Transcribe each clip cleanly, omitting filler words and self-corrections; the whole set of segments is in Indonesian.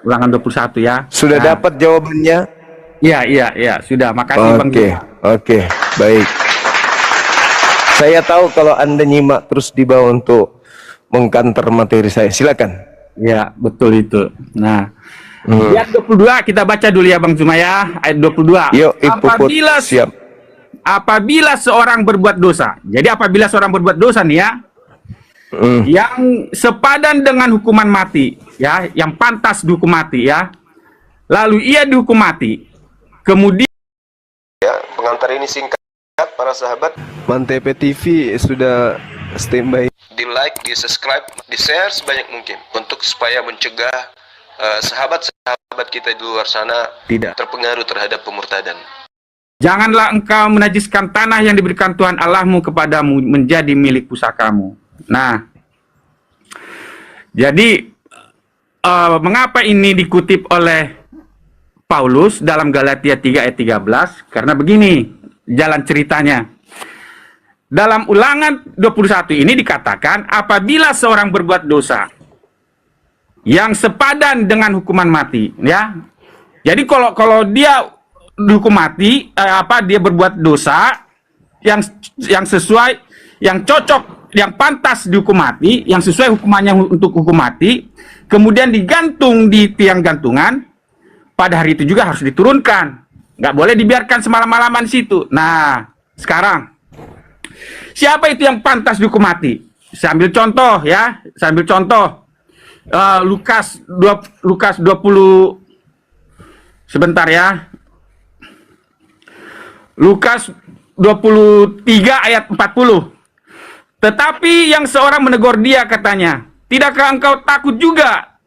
Ulangan 21 ya. Sudah Nah, dapat jawabannya? iya, iya, iya, sudah. Makasih Bang Oke, Juma. oke, baik. Saya tahu kalau Anda nyimak terus di bawah untuk mengkanter materi saya. Silakan. Ya, betul itu. Nah, ayat 22 kita baca dulu ya Bang Juma ya. Ayat 22. Yuk, Ipuput, Apabila siap. apabila seorang berbuat dosa. Jadi apabila seorang berbuat dosa nih ya, yang sepadan dengan hukuman mati, ya, yang pantas dihukum mati ya. Lalu ia dihukum mati. Kemudian Ya, pengantar ini singkat para sahabat. Mantep TV sudah standby. Di like, di subscribe, di share sebanyak mungkin untuk supaya mencegah sahabat-sahabat kita di luar sana tidak terpengaruh terhadap pemurtadan. janganlah engkau menajiskan tanah yang diberikan Tuhan Allahmu kepadamu menjadi milik pusakamu. Nah, jadi mengapa ini dikutip oleh Paulus dalam Galatia 3 ayat 13? Karena begini jalan ceritanya. Dalam Ulangan 21 ini dikatakan apabila seorang berbuat dosa yang sepadan dengan hukuman mati, ya. Jadi kalau dia dihukum mati, dia berbuat dosa yang sesuai, yang cocok, yang pantas dihukum mati, yang sesuai hukumannya untuk hukum mati, kemudian digantung di tiang gantungan, pada hari itu juga harus diturunkan. Nggak boleh dibiarkan semalam-malaman di situ. Nah, sekarang siapa itu yang pantas dihukum mati? Saya ambil contoh ya, Lukas 20, sebentar ya. Lukas 23 ayat 40. Tetapi yang seorang menegur dia katanya, tidakkah engkau takut juga?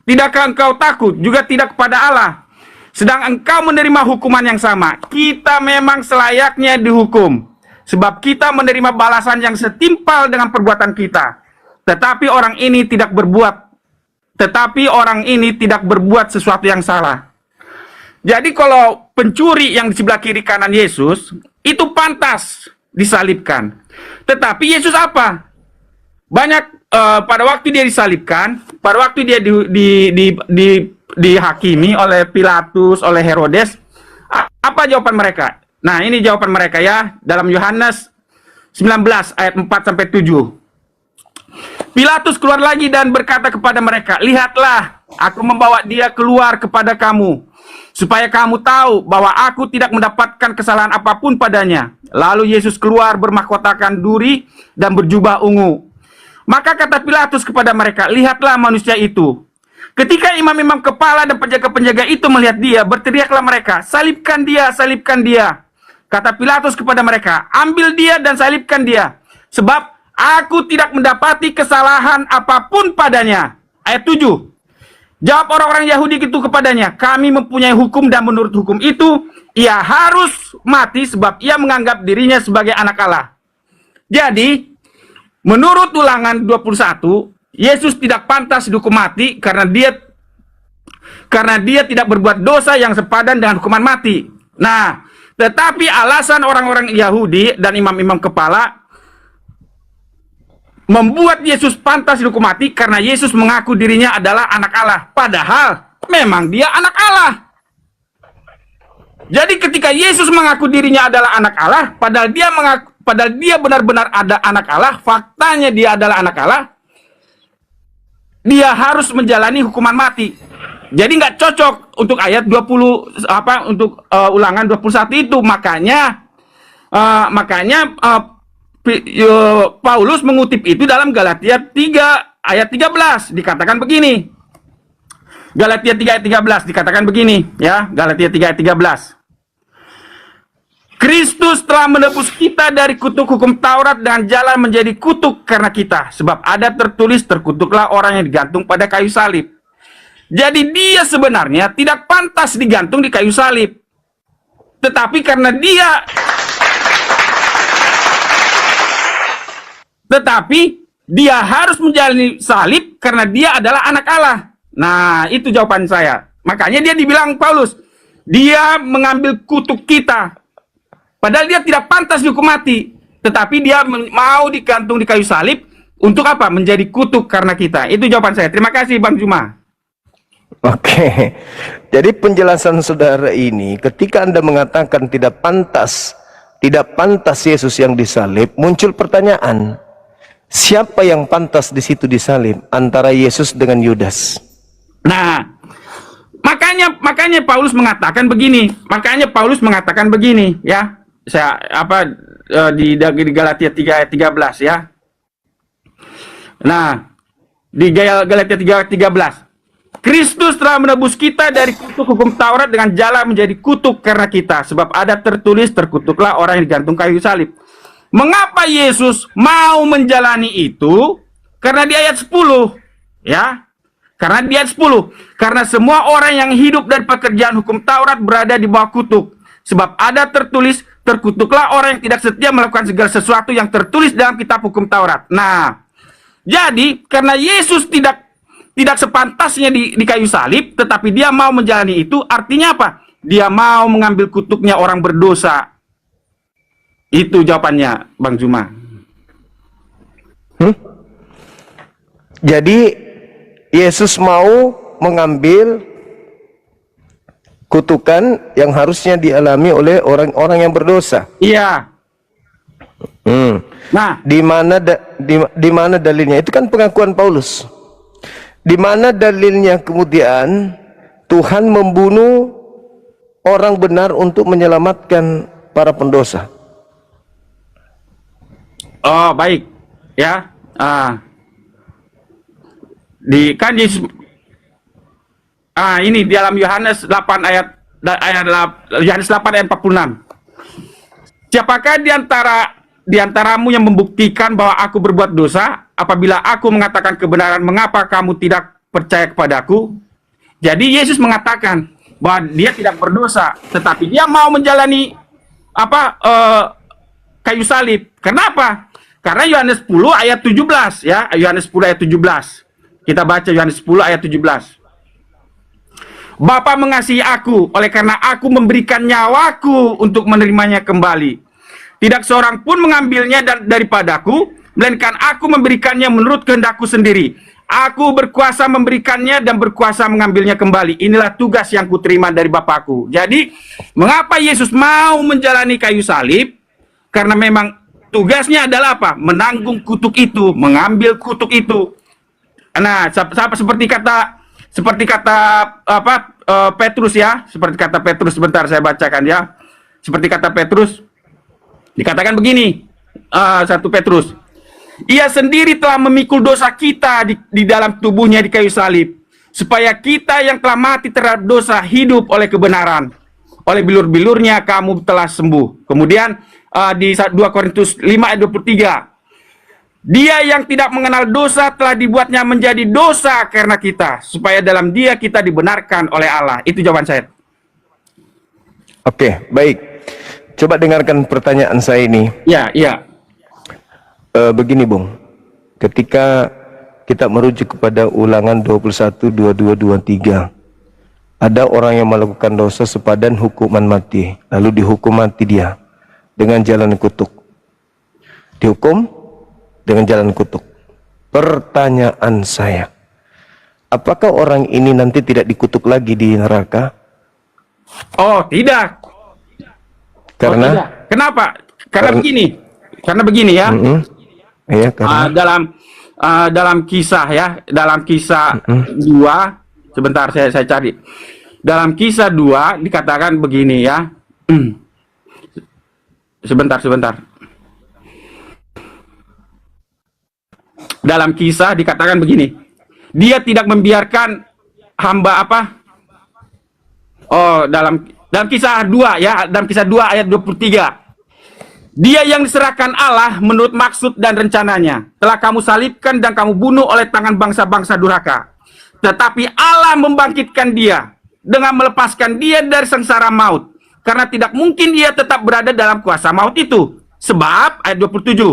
Tidakkah engkau takut juga tidak kepada Allah? Sedang engkau menerima hukuman yang sama. Kita memang selayaknya dihukum, sebab kita menerima balasan yang setimpal dengan perbuatan kita. Tetapi orang ini tidak berbuat sesuatu yang salah. Jadi kalau pencuri yang di sebelah kiri kanan Yesus itu pantas disalibkan. Tetapi Yesus apa? Banyak pada waktu dia disalibkan, pada waktu dia dihakimi oleh Pilatus, oleh Herodes, apa jawaban mereka? Nah, ini jawaban mereka ya dalam Yohanes 19 ayat 4 sampai 7. Pilatus keluar lagi dan berkata kepada mereka, lihatlah, aku membawa dia keluar kepada kamu, supaya kamu tahu bahwa aku tidak mendapatkan kesalahan apapun padanya. Lalu Yesus keluar bermahkotakan duri dan berjubah ungu. Maka kata Pilatus kepada mereka, lihatlah manusia itu. Ketika imam-imam kepala dan penjaga-penjaga itu melihat dia, berteriaklah mereka, salibkan dia, salibkan dia. Kata Pilatus kepada mereka, ambil dia dan salibkan dia, sebab aku tidak mendapati kesalahan apapun padanya. Ayat 7. Jawab orang-orang Yahudi itu kepadanya, kami mempunyai hukum dan menurut hukum itu, ia harus mati sebab ia menganggap dirinya sebagai anak Allah. Jadi, menurut Ulangan 21, Yesus tidak pantas dihukum mati karena dia tidak berbuat dosa yang sepadan dengan hukuman mati. Nah, tetapi alasan orang-orang Yahudi dan imam-imam kepala membuat Yesus pantas dihukum mati karena Yesus mengaku dirinya adalah anak Allah. Padahal memang dia anak Allah. Jadi ketika Yesus mengaku dirinya adalah anak Allah, padahal dia benar-benar ada anak Allah, faktanya dia adalah anak Allah, dia harus menjalani hukuman mati. Jadi nggak cocok untuk ayat 20 untuk Ulangan 21 itu. Makanya Paulus mengutip itu dalam Galatia 3 ayat 13, dikatakan begini. Galatia 3 ayat 13 dikatakan begini ya, Galatia 3 ayat 13. Kristus telah menebus kita dari kutuk hukum Taurat dengan jalan menjadi kutuk karena kita. Sebab ada tertulis, terkutuklah orang yang digantung pada kayu salib. Jadi dia sebenarnya tidak pantas digantung di kayu salib. Tetapi karena dia harus menjalani salib karena dia adalah anak Allah. Nah, itu jawaban saya. Makanya dia dibilang Paulus, dia mengambil kutuk kita. Padahal dia tidak pantas dihukum mati, tetapi dia mau digantung di kayu salib untuk apa? Menjadi kutuk karena kita. Itu jawaban saya. Terima kasih Bang Juma. Oke. Jadi penjelasan saudara ini, ketika Anda mengatakan tidak pantas Yesus yang disalib, muncul pertanyaan, siapa yang pantas di situ disalib antara Yesus dengan Yudas? Nah, makanya Paulus mengatakan begini. Ya. Saya di Galatia 3 ayat 13 ya. Nah, di Galatia 3:13. Kristus telah menebus kita dari kutuk hukum Taurat dengan jalan menjadi kutuk karena kita, sebab ada tertulis, terkutuklah orang yang digantung kayu salib. Mengapa Yesus mau menjalani itu? Karena di ayat 10 ya. Karena di ayat 10, karena semua orang yang hidup dari pekerjaan hukum Taurat berada di bawah kutuk. Sebab ada tertulis, terkutuklah orang yang tidak setia melakukan segala sesuatu yang tertulis dalam kitab hukum Taurat. Nah, jadi karena Yesus tidak sepantasnya di kayu salib, tetapi dia mau menjalani itu, artinya apa? Dia mau mengambil kutuknya orang berdosa. Itu jawabannya, Bang Zuma. Jadi Yesus mau mengambil kutukan yang harusnya dialami oleh orang-orang yang berdosa. Iya. Nah, di mana dalilnya? Itu kan pengakuan Paulus. Di mana dalilnya kemudian Tuhan membunuh orang benar untuk menyelamatkan para pendosa? oh baik, ya. Ini di dalam Yohanes 8 Yohanes 8 ayat 46. Siapakah di antaramu yang membuktikan bahwa aku berbuat dosa? Apabila aku mengatakan kebenaran, mengapa kamu tidak percaya kepadaku? Jadi Yesus mengatakan bahwa dia tidak berdosa, tetapi dia mau menjalani kayu salib. Kenapa? Karena Yohanes 10 ayat 17 ya, Yohanes 10 ayat 17. Kita baca Yohanes 10 ayat 17. Bapa mengasihi aku, oleh karena aku memberikan nyawaku untuk menerimanya kembali. Tidak seorang pun mengambilnya daripadaku, melainkan aku memberikannya menurut kehendakku sendiri. Aku berkuasa memberikannya dan berkuasa mengambilnya kembali. Inilah tugas yang kuterima dari Bapakku. Jadi, mengapa Yesus mau menjalani kayu salib? Karena memang tugasnya adalah apa? Menanggung kutuk itu, mengambil kutuk itu. Nah, seperti kata Petrus ya, seperti kata Petrus, sebentar saya bacakan ya. Seperti kata Petrus, dikatakan begini, 1 Petrus, ia sendiri telah memikul dosa kita di dalam tubuhnya di kayu salib, supaya kita yang telah mati terhadap dosa hidup oleh kebenaran. Oleh bilur-bilurnya kamu telah sembuh. Kemudian di 2 Korintus 5 ayat 23, dia yang tidak mengenal dosa telah dibuatnya menjadi dosa karena kita, supaya dalam dia kita dibenarkan oleh Allah. Itu jawaban saya. Oke, baik. Coba dengarkan pertanyaan saya ini. Ya, iya. Begini, Bung. Ketika kita merujuk kepada Ulangan 21, 22, 23, ada orang yang melakukan dosa sepadan hukuman mati, lalu dihukum mati dia dengan jalan kutuk. Dihukum dengan jalan kutuk. Pertanyaan saya, apakah orang ini nanti tidak dikutuk lagi di neraka? Oh, tidak. Karena? Tidak. Kenapa? Karena begini ya. Ya, karena dalam kisah ya, dalam kisah 2, sebentar saya cari. Dalam kisah 2 dikatakan begini ya. Sebentar. Dalam kisah dikatakan begini. Dia tidak membiarkan hamba dalam kisah 2 ya, dalam kisah 2 ayat 23. Dia yang diserahkan Allah menurut maksud dan rencananya telah kamu salibkan dan kamu bunuh oleh tangan bangsa-bangsa durhaka. Tetapi Allah membangkitkan dia dengan melepaskan dia dari sengsara maut, karena tidak mungkin dia tetap berada dalam kuasa maut itu. Sebab ayat 27,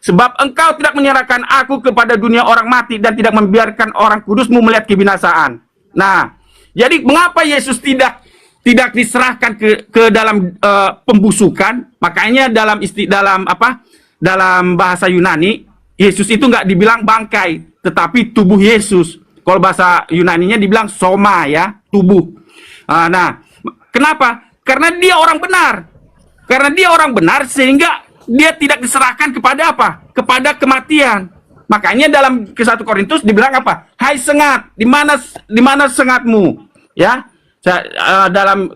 sebab engkau tidak menyerahkan aku kepada dunia orang mati dan tidak membiarkan orang kudusmu melihat kebinasaan. Nah, jadi mengapa Yesus tidak diserahkan ke dalam pembusukan? Makanya dalam bahasa Yunani, Yesus itu nggak dibilang bangkai, tetapi tubuh Yesus. Kalau bahasa Yunaninya dibilang soma ya, tubuh. Nah, kenapa? Karena dia orang benar. Karena dia orang benar sehingga dia tidak diserahkan kepada apa? Kepada kematian. Makanya dalam ke 1 Korintus dibilang apa? Hai sengat, di mana sengatmu? Ya. Dalam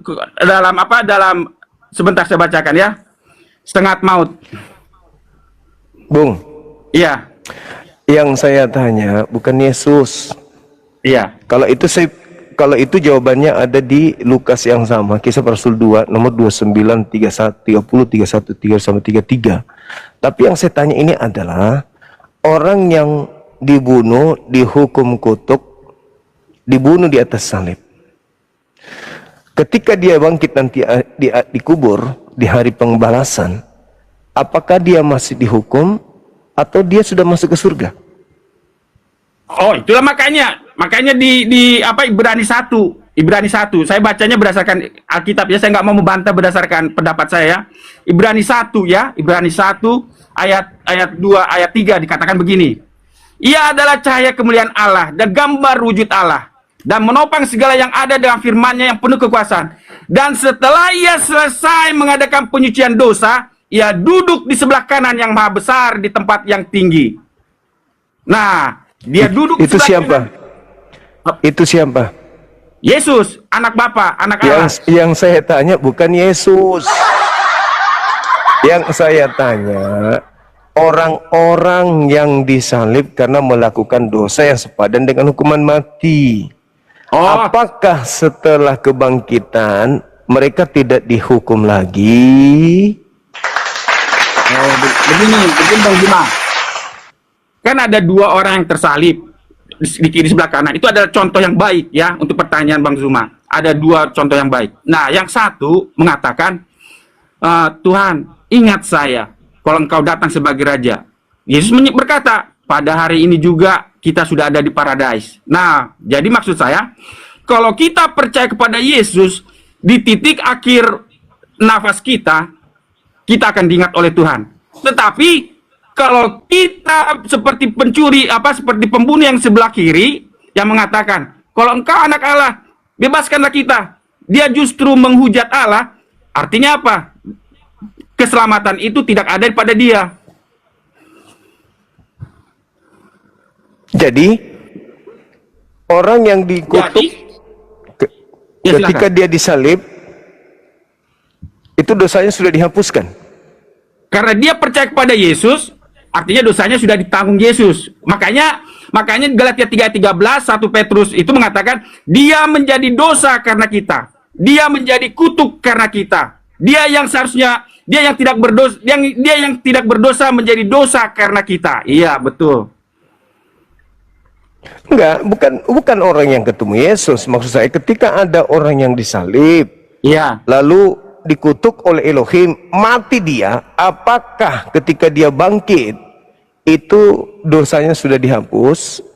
sebentar saya bacakan ya. Sengat maut. Bung, Iya. yang saya tanya bukan Yesus. Iya. Kalau itu jawabannya ada di Lukas yang sama, Kisah para Rasul 2 nomor 29, 31, 30, 31, 3 sampai 33. Tapi yang saya tanya ini adalah orang yang dibunuh, dihukum kutuk, dibunuh di atas salib. Ketika dia bangkit nanti dikubur di hari pembalasan, apakah dia masih dihukum atau dia sudah masuk ke surga? Oh, itulah makanya di apa Ibrani 1. Ibrani 1. Saya bacanya berdasarkan Alkitab ya, saya nggak mau membantah berdasarkan pendapat saya. Ibrani 1 ya, Ibrani 1 ayat 2 ayat 3 dikatakan begini. Ia adalah cahaya kemuliaan Allah dan gambar wujud Allah, dan menopang segala yang ada dengan firman-Nya yang penuh kekuasaan. Dan setelah ia selesai mengadakan penyucian dosa, ia duduk di sebelah kanan yang maha besar di tempat yang tinggi. Nah, dia duduk di Itu sebelah siapa? kanan. Itu siapa? Yesus, anak Bapa, anak Allah. Yang saya tanya bukan Yesus. Yang saya tanya orang-orang yang disalib karena melakukan dosa yang sepadan dengan hukuman mati. Oh, Apakah setelah kebangkitan mereka tidak dihukum lagi? begini Bang Juma. Kan ada 2 orang yang tersalib di kiri sebelah kanan. Itu adalah contoh yang baik ya untuk pertanyaan Bang Zuma. Ada 2 contoh yang baik. Nah, yang satu mengatakan, Tuhan, ingat saya kalau Engkau datang sebagai Raja. Yesus berkata, pada hari ini juga kita sudah ada di paradise. Nah, jadi maksud saya, kalau kita percaya kepada Yesus, di titik akhir nafas kita akan diingat oleh Tuhan. Tetapi kalau kita seperti pencuri, seperti pembunuh yang sebelah kiri, yang mengatakan, kalau Engkau anak Allah, bebaskanlah kita. Dia justru menghujat Allah. Artinya apa? Keselamatan itu tidak ada pada dia. Jadi orang yang dikutuk ketika dia disalib itu dosanya sudah dihapuskan. Karena dia percaya kepada Yesus, artinya dosanya sudah ditanggung Yesus. Makanya Galatia 3:13, 1 Petrus itu mengatakan dia menjadi dosa karena kita. Dia menjadi kutuk karena kita. Dia yang tidak berdosa menjadi dosa karena kita. Iya, betul. Enggak, bukan orang yang ketemu Yesus. Maksud saya ketika ada orang yang disalib, Iya. lalu dikutuk oleh Elohim, mati dia, apakah ketika dia bangkit itu dosanya sudah dihapus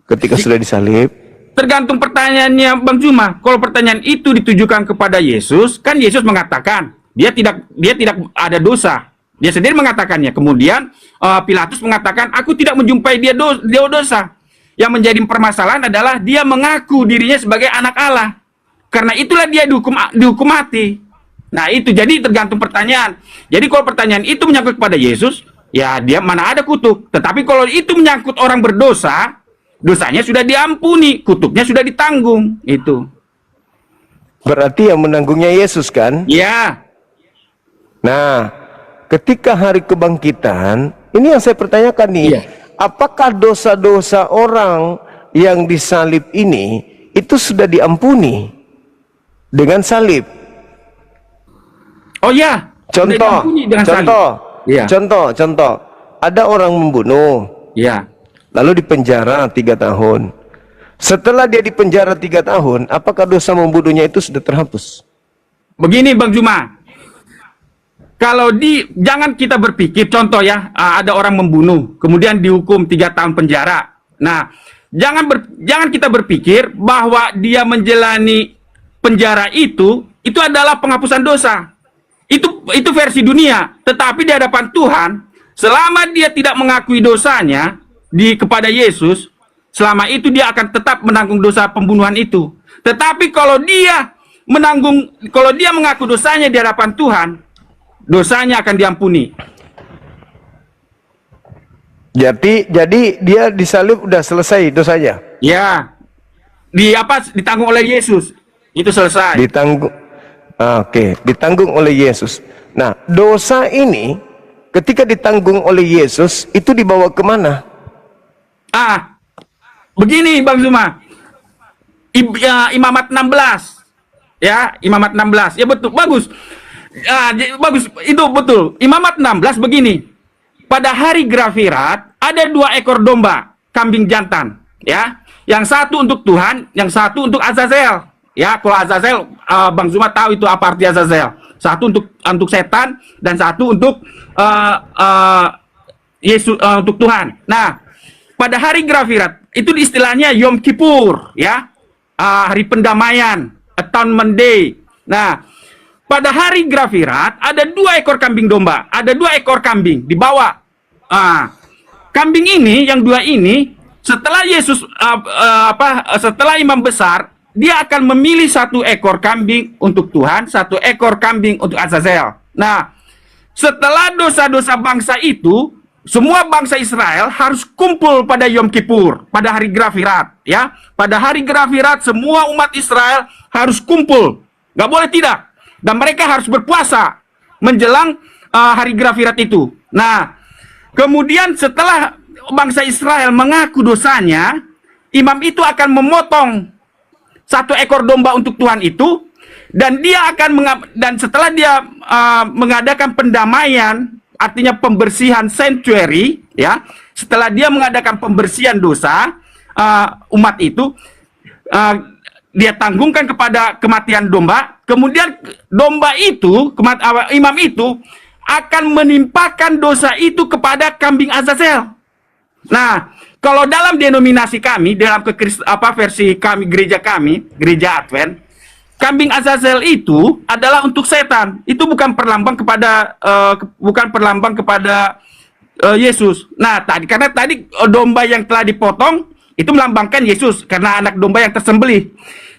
ketika sudah disalib? Tergantung pertanyaannya Bang Juma. Kalau pertanyaan itu ditujukan kepada Yesus, kan Yesus mengatakan dia tidak ada dosa. Dia sendiri mengatakannya. Kemudian Pilatus mengatakan, aku tidak menjumpai dia dosa. Yang menjadi permasalahan adalah dia mengaku dirinya sebagai anak Allah. Karena itulah dia dihukum mati. Nah, itu jadi tergantung pertanyaan. Jadi kalau pertanyaan itu menyangkut kepada Yesus, ya dia mana ada kutuk. Tetapi kalau itu menyangkut orang berdosa, dosanya sudah diampuni, kutuknya sudah ditanggung. Itu. Berarti yang menanggungnya Yesus kan? Ya. Nah, ketika hari kebangkitan, ini yang saya pertanyakan nih. Iya. Apakah dosa-dosa orang yang disalib ini itu sudah diampuni dengan salib? Oh ya. Contoh. Iya. Contoh. Ada orang membunuh, Ya. lalu dipenjara 3 tahun. Setelah dia dipenjara 3 tahun, apakah dosa membunuhnya itu sudah terhapus? Begini Bang Juma. Kalau jangan kita berpikir, contoh ya, ada orang membunuh, kemudian dihukum 3 tahun penjara. Nah, jangan kita berpikir bahwa dia menjalani penjara itu adalah penghapusan dosa. Itu versi dunia. Tetapi di hadapan Tuhan, selama dia tidak mengakui dosanya kepada Yesus, selama itu dia akan tetap menanggung dosa pembunuhan itu. Tetapi kalau dia mengaku dosanya di hadapan Tuhan, dosanya akan diampuni. Jadi dia disalib udah selesai dosanya. Ya, ditanggung oleh Yesus, itu selesai. Ditanggung. Oke, ditanggung oleh Yesus. Nah, dosa ini ketika ditanggung oleh Yesus itu dibawa kemana? Begini Bang Zuma, Imamat 16, ya, Imamat 16, ya betul, bagus. Bagus, itu betul. Imamat 16 begini. Pada hari Grafirat ada 2 ekor domba, kambing jantan, ya. Yang satu untuk Tuhan, yang satu untuk Azazel. Ya, kalau Azazel, Bang Zuma tahu itu apa arti Azazel. Satu untuk setan dan satu untuk Yesus, untuk Tuhan. Nah, pada hari Grafirat itu istilahnya Yom Kippur, ya, hari pendamaian, Atonement Day. Nah, pada hari Grafirat ada 2 ekor kambing domba, ada 2 ekor kambing dibawa. Kambing ini, yang 2 ini, setelah Yesus setelah imam besar, dia akan memilih 1 ekor kambing untuk Tuhan, 1 ekor kambing untuk Azazel. Nah, setelah dosa-dosa bangsa itu, semua bangsa Israel harus kumpul pada Yom Kippur, pada hari Grafirat, ya. Pada hari Grafirat semua umat Israel harus kumpul, nggak boleh tidak. Dan mereka harus berpuasa menjelang hari Grafirat itu. Nah, kemudian setelah bangsa Israel mengaku dosanya, imam itu akan memotong 1 ekor domba untuk Tuhan itu, dan dia akan setelah dia mengadakan pendamaian, artinya pembersihan sanctuary, ya. Setelah dia mengadakan pembersihan dosa umat itu, dia tanggungkan kepada kematian domba. Kemudian domba itu, imam itu akan menimpakan dosa itu kepada kambing Azazel. Nah, kalau dalam denominasi kami, dalam versi kami, gereja Advent, kambing Azazel itu adalah untuk setan. Itu bukan perlambang kepada Yesus. Nah, karena tadi domba yang telah dipotong itu melambangkan Yesus karena anak domba yang tersembelih.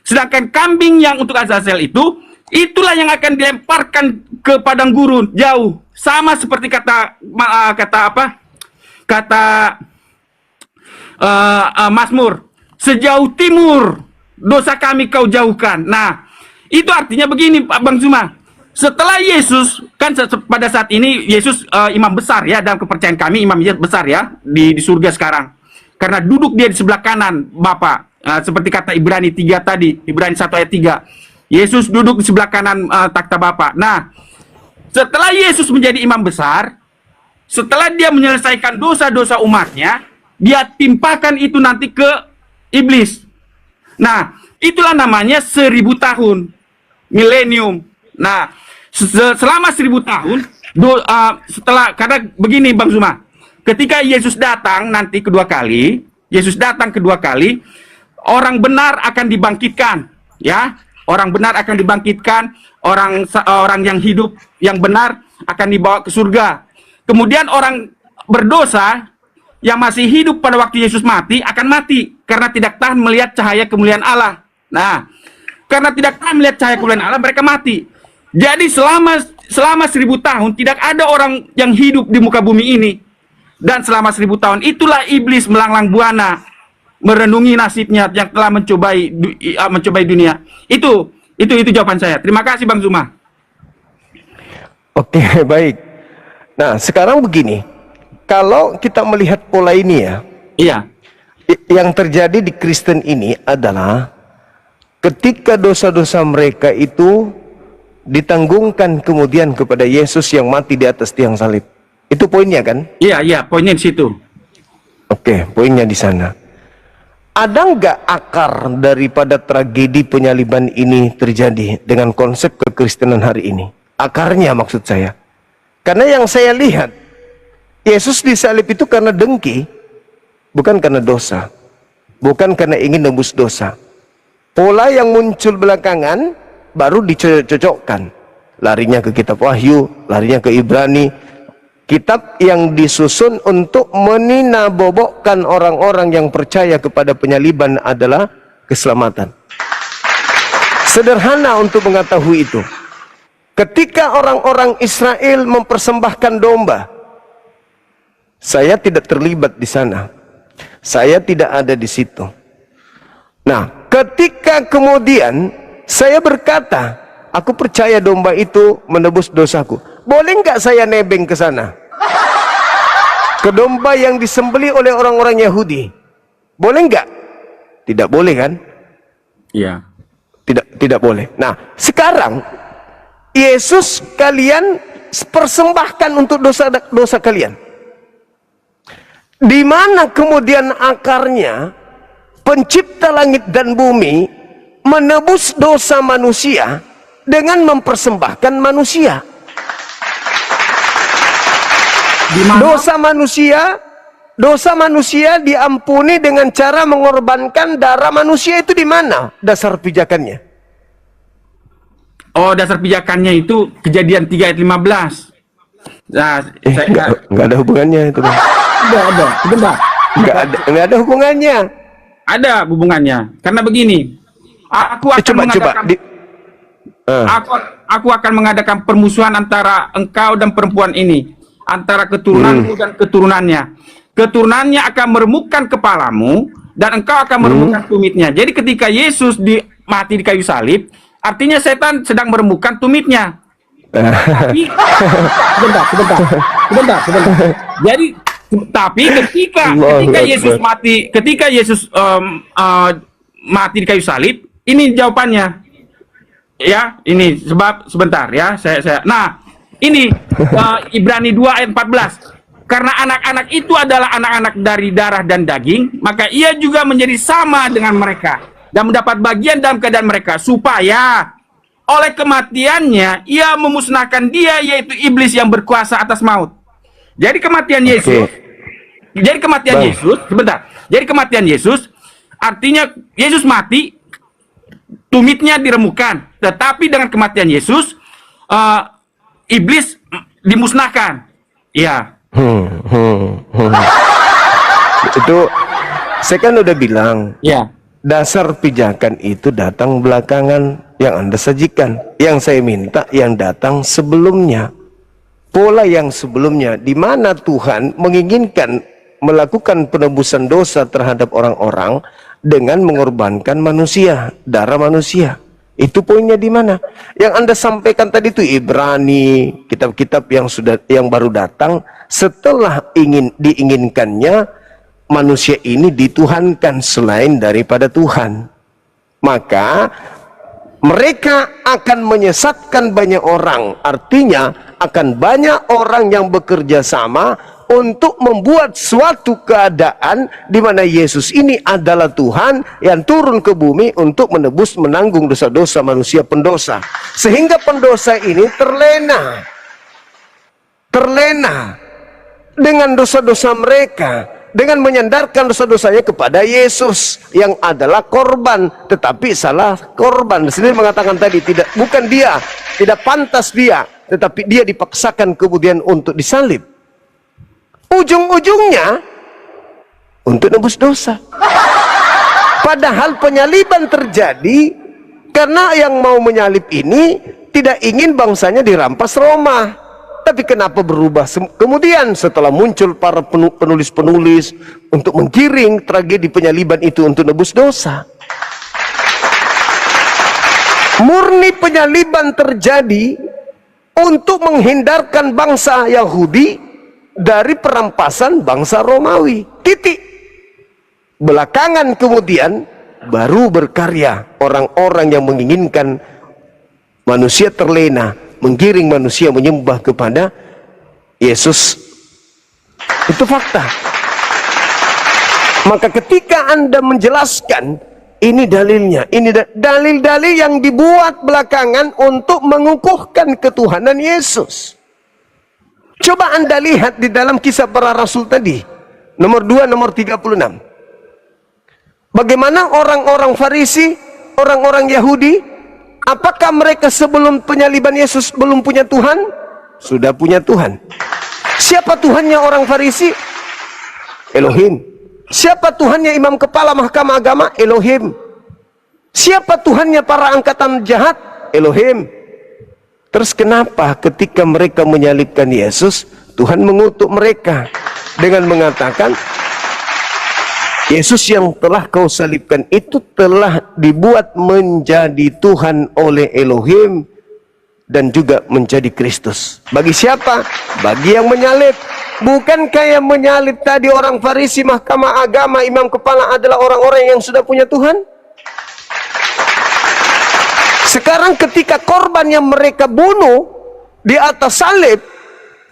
Sedangkan kambing yang untuk Azazel itu, itulah yang akan dilemparkan ke padang gurun jauh. Sama seperti kata Mazmur, sejauh timur dosa kami kau jauhkan. Nah, itu artinya begini Pak Bang Zuma. Setelah Yesus, kan pada saat ini Yesus imam besar ya, dalam kepercayaan kami imam besar ya di surga sekarang. Karena duduk dia di sebelah kanan Bapa. Seperti kata Ibrani 3 tadi, Ibrani 1 ayat 3. Yesus duduk di sebelah kanan takhta Bapa. Nah, setelah Yesus menjadi imam besar, setelah dia menyelesaikan dosa-dosa umatnya, dia timpakan itu nanti ke iblis. Nah, itulah namanya 1000 tahun, milenium. Nah, selama 1000 tahun, karena begini Bang Zuma, ketika Yesus datang nanti kedua kali, orang benar akan dibangkitkan, ya. Orang benar akan dibangkitkan, orang yang hidup yang benar akan dibawa ke surga. Kemudian orang berdosa yang masih hidup pada waktu Yesus mati akan mati karena tidak tahan melihat cahaya kemuliaan Allah. Nah, karena tidak tahan melihat cahaya kemuliaan Allah, mereka mati. Jadi selama 1000 tahun tidak ada orang yang hidup di muka bumi ini. Dan selama 1000 tahun itulah iblis melanglang buana merenungi nasibnya yang telah mencobai dunia. Itu jawaban saya. Terima kasih Bang Zuma. Oke, baik. Nah, sekarang begini. Kalau kita melihat pola ini ya. Iya. Yang terjadi di Kristen ini adalah ketika dosa-dosa mereka itu ditanggungkan kemudian kepada Yesus yang mati di atas tiang salib. Itu poinnya kan? Iya, poinnya di situ. Oke, poinnya di sana. Ada nggak akar daripada tragedi penyaliban ini terjadi dengan konsep kekristenan hari ini? Akarnya maksud saya. Karena yang saya lihat, Yesus disalib itu karena dengki, bukan karena dosa. Bukan karena ingin nebus dosa. Pola yang muncul belakangan baru dicocokkan. Larinya ke kitab Wahyu, larinya ke Ibrani, Kitab yang disusun untuk meninabobokkan orang-orang yang percaya kepada penyaliban adalah keselamatan. Sederhana untuk mengetahui itu. Ketika orang-orang Israel mempersembahkan domba, saya tidak terlibat di sana. Saya tidak ada di situ. Nah, ketika kemudian saya berkata, aku percaya domba itu menebus dosaku. Boleh nggak saya nebeng ke sana? Ke domba yang disembelih oleh orang-orang Yahudi. Boleh nggak? Tidak boleh kan? Iya. Tidak boleh. Nah, sekarang Yesus kalian persembahkan untuk dosa kalian. Di mana kemudian akarnya pencipta langit dan bumi menebus dosa manusia dengan mempersembahkan manusia. Dosa manusia diampuni dengan cara mengorbankan darah manusia. Itu di mana dasar pijakannya? Oh, dasar pijakannya itu Kejadian 3 ayat 15. Nah, Nggak ada hubungannya itu, Bang. ada, sebentar. Nggak ada hubungannya. Ada hubungannya. Karena begini, aku akan mengadakan permusuhan antara engkau dan perempuan ini, antara keturunanmu dan keturunannya. Keturunannya akan meremukkan kepalamu dan engkau akan meremukkan tumitnya. Jadi ketika Yesus mati di kayu salib, artinya setan sedang meremukkan tumitnya. Tapi sebentar. Jadi tapi ketika Yesus mati di kayu salib, ini jawabannya. Ya, ini sebab sebentar ya, Nah, ini Ibrani 2 ayat 14. Karena anak-anak itu adalah anak-anak dari darah dan daging, maka ia juga menjadi sama dengan mereka dan mendapat bagian dalam keadaan mereka, supaya oleh kematiannya ia memusnahkan dia, yaitu iblis yang berkuasa atas maut. Jadi kematian Yesus, Jadi kematian Yesus artinya Yesus mati, tumitnya diremukkan, tetapi dengan kematian Yesus iblis dimusnahkan. Ya. Itu saya kan udah bilang. Ya. Dasar pijakan itu datang belakangan yang Anda sajikan. Yang saya minta yang datang sebelumnya. Pola yang sebelumnya, di mana Tuhan menginginkan melakukan penebusan dosa terhadap orang-orang dengan mengorbankan manusia, darah manusia. Itu poinnya di mana? Yang Anda sampaikan tadi itu Ibrani, kitab-kitab yang baru datang setelah diinginkannya manusia ini dituhankan selain daripada Tuhan. Maka mereka akan menyesatkan banyak orang. Artinya akan banyak orang yang bekerja sama untuk membuat suatu keadaan di mana Yesus ini adalah Tuhan yang turun ke bumi untuk menanggung dosa-dosa manusia pendosa. Sehingga pendosa ini terlena dengan dosa-dosa mereka, dengan menyandarkan dosa-dosanya kepada Yesus yang adalah korban, tetapi salah korban. Sendiri mengatakan tadi bukan dia, tidak pantas dia, tetapi dia dipaksakan kemudian untuk disalib. Ujung-ujungnya untuk nebus dosa. Padahal penyaliban terjadi karena yang mau menyalib ini tidak ingin bangsanya dirampas Roma. Tapi kenapa berubah kemudian setelah muncul para penulis-penulis untuk menggiring tragedi penyaliban itu untuk nebus dosa? Murni penyaliban terjadi untuk menghindarkan bangsa Yahudi dari perampasan bangsa Romawi. Titik. Belakangan kemudian baru berkarya orang-orang yang menginginkan manusia terlena, menggiring manusia menyembah kepada Yesus. Itu fakta. Maka ketika Anda menjelaskan ini dalilnya, ini dalil-dalil yang dibuat belakangan untuk mengukuhkan ketuhanan Yesus. Coba Anda lihat di dalam Kisah Para Rasul tadi, nomor 2, nomor 36. Bagaimana orang-orang Farisi, orang-orang Yahudi, apakah mereka sebelum penyaliban Yesus belum punya Tuhan? Sudah punya Tuhan. Siapa Tuhannya orang Farisi? Elohim. Siapa Tuhannya imam kepala mahkamah agama? Elohim. Siapa Tuhannya para angkatan jahat? Elohim. Terus kenapa ketika mereka menyalibkan Yesus, Tuhan mengutuk mereka dengan mengatakan, Yesus yang telah kau salibkan itu telah dibuat menjadi Tuhan oleh Elohim dan juga menjadi Kristus. Bagi siapa? Bagi yang menyalib. Bukankah yang menyalib tadi orang Farisi, mahkamah agama, imam kepala adalah orang-orang yang sudah punya Tuhan? Sekarang ketika korban yang mereka bunuh di atas salib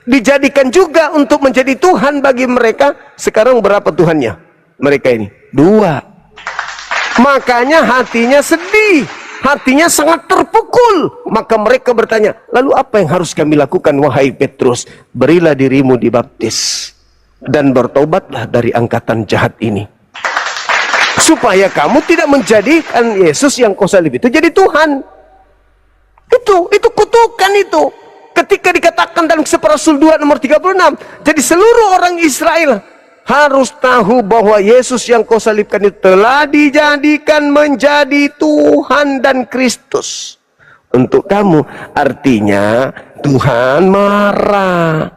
dijadikan juga untuk menjadi Tuhan bagi mereka, sekarang berapa Tuhannya mereka ini? 2. Makanya hatinya sedih, hatinya sangat terpukul. Maka mereka bertanya, lalu apa yang harus kami lakukan wahai Petrus? Berilah dirimu dibaptis dan bertobatlah dari angkatan jahat ini, supaya kamu tidak menjadikan Yesus yang kau salib itu jadi Tuhan. Itu kutukan itu. Ketika dikatakan dalam Kisah Para Rasul 2 nomor 36, jadi seluruh orang Israel harus tahu bahwa Yesus yang kau salibkan itu telah dijadikan menjadi Tuhan dan Kristus untuk kamu. Artinya Tuhan marah,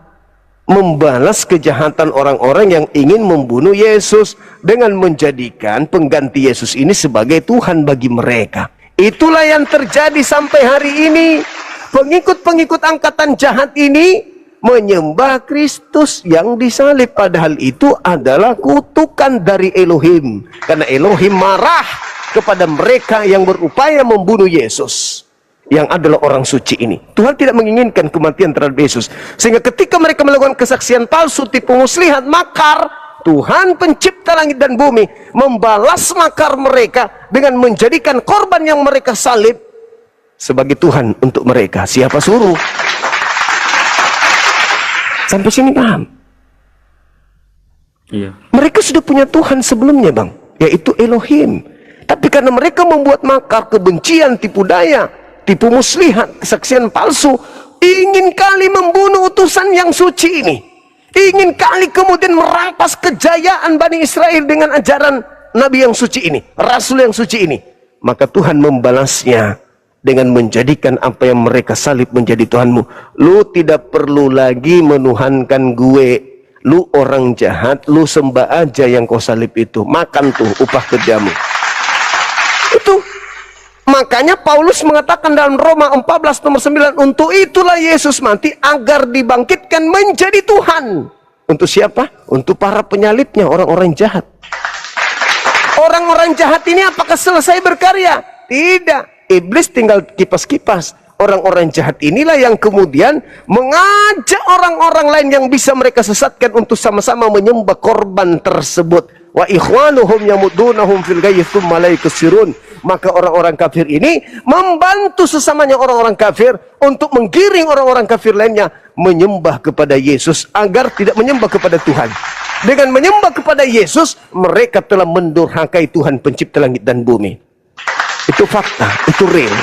membalas kejahatan orang-orang yang ingin membunuh Yesus dengan menjadikan pengganti Yesus ini sebagai Tuhan bagi mereka. Itulah yang terjadi sampai hari ini. Pengikut-pengikut angkatan jahat ini menyembah Kristus yang disalib, padahal itu adalah kutukan dari Elohim, karena Elohim marah kepada mereka yang berupaya membunuh Yesus yang adalah orang suci ini. Tuhan tidak menginginkan kematian terhadap Yesus, sehingga ketika mereka melakukan kesaksian palsu, tipu muslihat, makar, Tuhan pencipta langit dan bumi membalas makar mereka dengan menjadikan korban yang mereka salib sebagai Tuhan untuk mereka. Siapa suruh? Sampai sini paham? Iya. Mereka sudah punya Tuhan sebelumnya, Bang, yaitu Elohim. Tapi karena mereka membuat makar, kebencian, tipu daya, tipu muslihat, kesaksian palsu, ingin kali membunuh utusan yang suci ini, ingin kali kemudian merampas kejayaan Bani Israel dengan ajaran Nabi yang suci ini, Rasul yang suci ini, maka Tuhan membalasnya dengan menjadikan apa yang mereka salib menjadi Tuhanmu. Lu tidak perlu lagi menuhankan gue, lu orang jahat, lu sembah aja yang kau salib itu, makan tuh upah kerjamu. Itu makanya Paulus mengatakan dalam Roma 14 nomor 9, untuk itulah Yesus mati agar dibangkitkan menjadi Tuhan. Untuk siapa? Untuk para penyalibnya, orang-orang jahat. Orang-orang jahat ini apakah selesai berkarya? Tidak. Iblis tinggal kipas-kipas. Orang-orang jahat inilah yang kemudian mengajak orang-orang lain yang bisa mereka sesatkan untuk sama-sama menyembah korban tersebut. Wa ikhwanuhum yamudunahum fil ghayyi tsumma la yaksurun. Maka orang-orang kafir ini membantu sesamanya orang-orang kafir untuk menggiring orang-orang kafir lainnya menyembah kepada Yesus agar tidak menyembah kepada Tuhan. Dengan menyembah kepada Yesus, mereka telah mendurhakai Tuhan pencipta langit dan bumi. Itu fakta, itu real.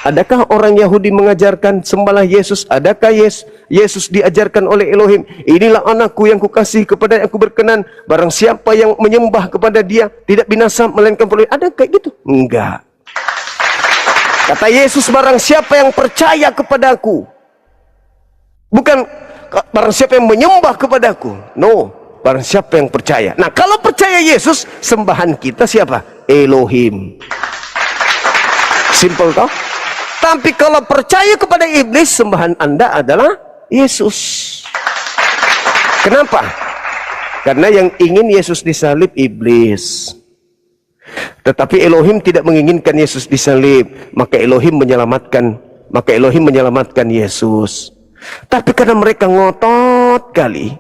Adakah orang Yahudi mengajarkan sembahlah Yesus? Adakah Yesus diajarkan oleh Elohim? Inilah anakku yang kukasih, kepada yang aku berkenan. Barang siapa yang menyembah kepada dia tidak binasa melainkan perlu. Ada kayak gitu? Enggak. Kata Yesus, barang siapa yang percaya kepadaku, bukan barang siapa yang menyembah kepadaku. No, barang siapa yang percaya. Nah, kalau percaya Yesus, sembahan kita siapa? Elohim. Simple toh? Tapi kalau percaya kepada iblis, sembahan Anda adalah Yesus. Kenapa? Karena yang ingin Yesus disalib iblis. Tetapi Elohim tidak menginginkan Yesus disalib, maka Elohim menyelamatkan Yesus. Tapi karena mereka ngotot kali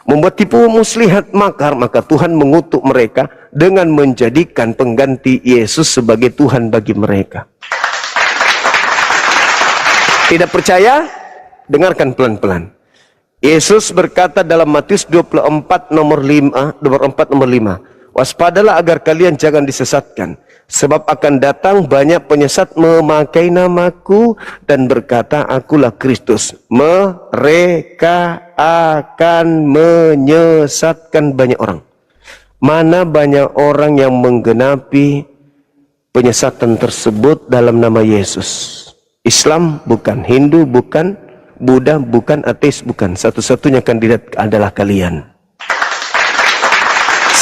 membuat tipu muslihat makar, maka Tuhan mengutuk mereka dengan menjadikan pengganti Yesus sebagai Tuhan bagi mereka. Tidak percaya? Dengarkan pelan-pelan. Yesus berkata dalam Matius 24 nomor 5, Waspadalah agar kalian jangan disesatkan, sebab akan datang banyak penyesat memakai namaku dan berkata, akulah Kristus. Mereka akan menyesatkan banyak orang. Mana banyak orang yang menggenapi penyesatan tersebut dalam nama Yesus. Islam bukan, Hindu bukan, Buddha bukan, ateis bukan. Satu-satunya kandidat adalah kalian.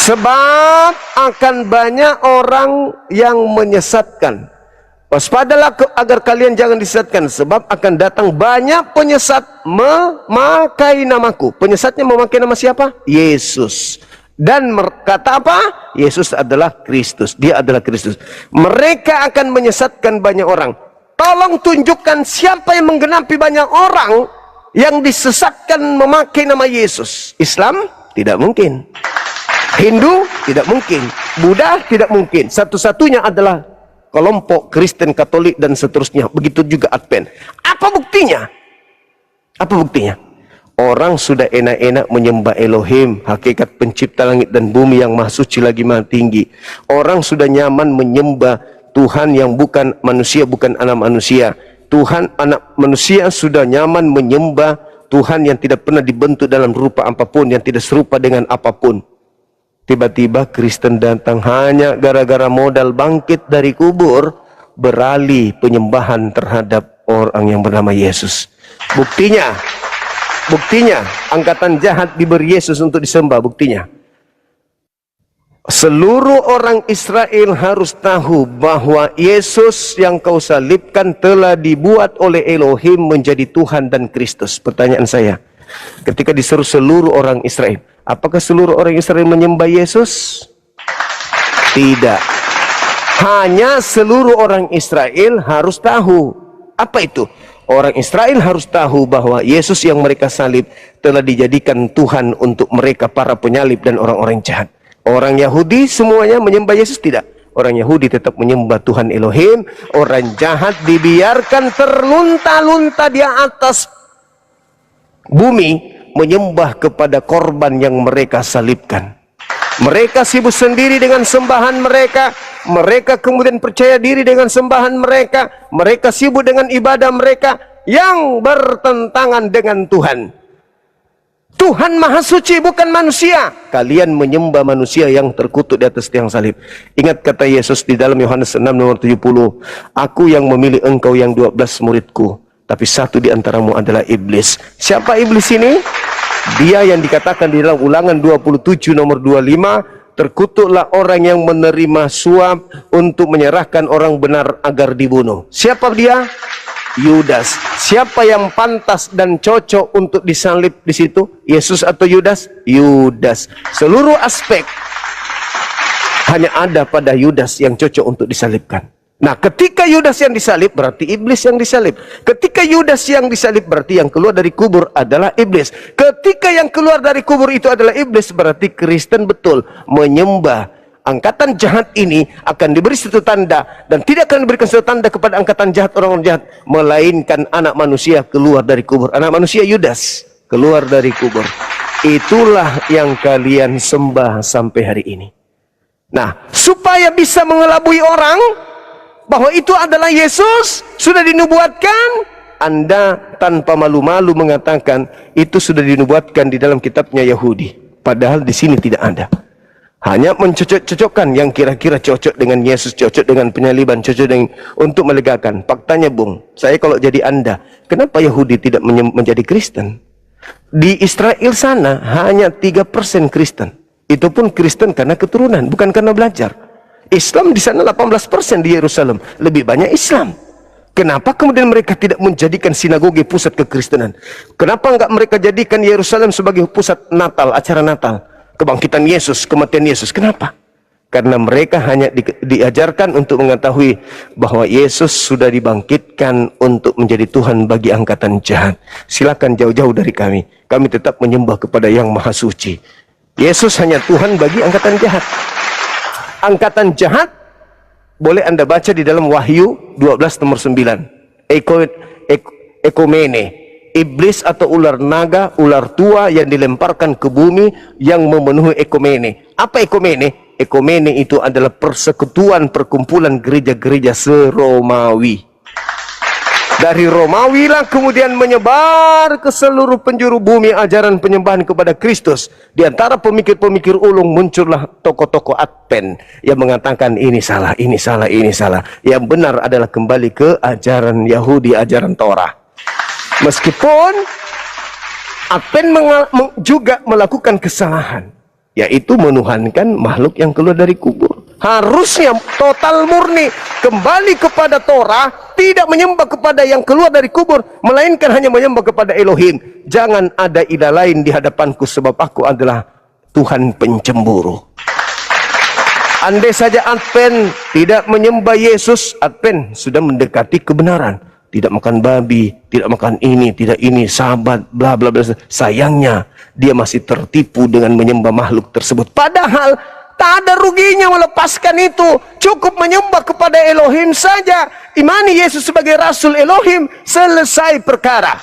Sebab akan banyak orang yang menyesatkan. Waspadalah agar kalian jangan disesatkan, sebab akan datang banyak penyesat memakai namaku. Penyesatnya memakai nama siapa? Yesus. Dan kata apa? Yesus adalah Kristus. Dia adalah Kristus. Mereka akan menyesatkan banyak orang. Tolong tunjukkan siapa yang menggenapi banyak orang yang disesatkan memakai nama Yesus. Islam? Tidak mungkin. Hindu? Tidak mungkin. Buddha? Tidak mungkin. Satu-satunya adalah kelompok Kristen, Katolik, dan seterusnya. Begitu juga Advent. Apa buktinya? Apa buktinya? Orang sudah enak-enak menyembah Elohim, hakikat pencipta langit dan bumi yang maha suci lagi maha tinggi. Orang sudah nyaman menyembah Tuhan yang bukan manusia, bukan anak manusia. Tuhan anak manusia sudah nyaman menyembah Tuhan yang tidak pernah dibentuk dalam rupa apapun, yang tidak serupa dengan apapun. Tiba-tiba Kristen datang hanya gara-gara modal bangkit dari kubur, beralih penyembahan terhadap orang yang bernama Yesus. Buktinya angkatan jahat diberi Yesus untuk disembah. Buktinya seluruh orang Israel harus tahu bahwa Yesus yang kau salibkan telah dibuat oleh Elohim menjadi Tuhan dan Kristus. Pertanyaan saya, ketika diseru seluruh orang Israel, apakah seluruh orang Israel menyembah Yesus? Tidak. Hanya seluruh orang Israel harus tahu. Apa itu? Orang Israel harus tahu bahwa Yesus yang mereka salib telah dijadikan Tuhan untuk mereka, para penyalib dan orang-orang jahat. Orang Yahudi semuanya menyembah Yesus? Tidak. Orang Yahudi tetap menyembah Tuhan Elohim. Orang jahat dibiarkan terlunta-lunta di atas bumi menyembah kepada korban yang mereka salibkan. Mereka sibuk sendiri dengan sembahan mereka. Mereka kemudian percaya diri dengan sembahan mereka. Mereka sibuk dengan ibadah mereka yang bertentangan dengan Tuhan. Tuhan maha suci, bukan manusia. Kalian menyembah manusia yang terkutuk di atas tiang salib. Ingat kata Yesus di dalam Yohanes 6 nomor 70. Aku yang memilih engkau yang 12 muridku, tapi satu di antaramu adalah iblis. Siapa iblis ini? Dia yang dikatakan di dalam Ulangan 27 nomor 25, terkutuklah orang yang menerima suap untuk menyerahkan orang benar agar dibunuh. Siapa dia? Yudas. Siapa yang pantas dan cocok untuk disalib di situ? Yesus atau Yudas? Yudas. Seluruh aspek hanya ada pada Yudas yang cocok untuk disalibkan. Nah, ketika Yudas yang disalib, berarti iblis yang disalib. Ketika Yudas yang disalib, berarti yang keluar dari kubur adalah iblis. Ketika yang keluar dari kubur itu adalah iblis, berarti Kristen betul menyembah angkatan jahat ini. Akan diberi satu tanda, dan tidak akan diberikan satu tanda kepada angkatan jahat, orang-orang jahat, melainkan anak manusia keluar dari kubur. Anak manusia Yudas keluar dari kubur. Itulah yang kalian sembah sampai hari ini. Nah, supaya bisa mengelabui orang bahwa itu adalah Yesus, sudah dinubuatkan, Anda tanpa malu-malu mengatakan itu sudah dinubuatkan di dalam kitabnya Yahudi, padahal di sini tidak ada. Hanya mencocok-cocokkan yang kira-kira cocok dengan Yesus, cocok dengan penyaliban, cocok dengan untuk melegakan. Faktanya, Bung, saya kalau jadi Anda, kenapa Yahudi tidak menjadi Kristen? Di Israel sana hanya 3% Kristen. Itu pun Kristen karena keturunan, bukan karena belajar. Islam di sana 18% di Yerusalem, lebih banyak Islam. Kenapa kemudian mereka tidak menjadikan sinagoge pusat kekristenan? Kenapa enggak mereka jadikan Yerusalem sebagai pusat Natal, acara Natal, kebangkitan Yesus, kematian Yesus? Kenapa? Karena mereka hanya diajarkan untuk mengetahui bahwa Yesus sudah dibangkitkan untuk menjadi Tuhan bagi angkatan jahat. Silakan jauh-jauh dari kami. Kami tetap menyembah kepada Yang Maha Suci. Yesus hanya Tuhan bagi angkatan jahat. Angkatan jahat boleh Anda baca di dalam Wahyu 12 nomor 9. Ekomene, iblis atau ular naga, ular tua yang dilemparkan ke bumi yang memenuhi ekomene. Apa ekomene? Ekumene itu adalah persekutuan perkumpulan gereja-gereja se-Romawi. Dari Romawi lah kemudian menyebar ke seluruh penjuru bumi ajaran penyembahan kepada Kristus. Di antara pemikir-pemikir ulung muncullah tokoh-tokoh Advent yang mengatakan ini salah, ini salah, ini salah. Yang benar adalah kembali ke ajaran Yahudi, ajaran Torah. Meskipun Advent juga melakukan kesalahan, yaitu menuhankan makhluk yang keluar dari kubur. Harusnya total murni kembali kepada Torah, tidak menyembah kepada yang keluar dari kubur, melainkan hanya menyembah kepada Elohim. Jangan ada ilah lain di hadapanku, sebab aku adalah Tuhan pencemburu. Andai saja Advent tidak menyembah Yesus, Advent sudah mendekati kebenaran. Tidak makan babi, tidak makan ini, tidak ini, sahabat, bla bla bla. Sayangnya dia masih tertipu dengan menyembah makhluk tersebut. Padahal tak ada ruginya melepaskan itu. Cukup menyembah kepada Elohim saja. Imani Yesus sebagai Rasul Elohim, selesai perkara.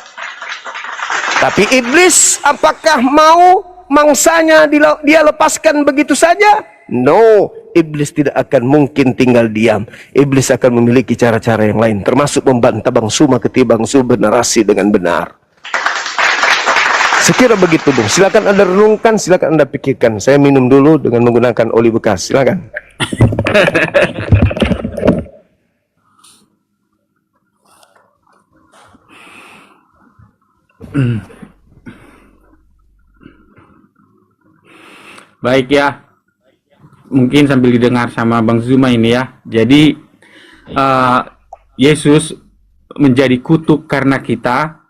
Tapi iblis, apakah mau mangsanya dia lepaskan begitu saja? No, iblis tidak akan mungkin tinggal diam. Iblis akan memiliki cara-cara yang lain, termasuk membantah bangsu ketimbang narasi dengan benar. Sekira begitu, Bung. Silakan Anda renungkan, silakan Anda pikirkan. Saya minum dulu dengan menggunakan oli bekas. Silakan. Baik ya, mungkin sambil didengar sama Bang Zuma ini ya. Jadi Yesus menjadi kutuk karena kita,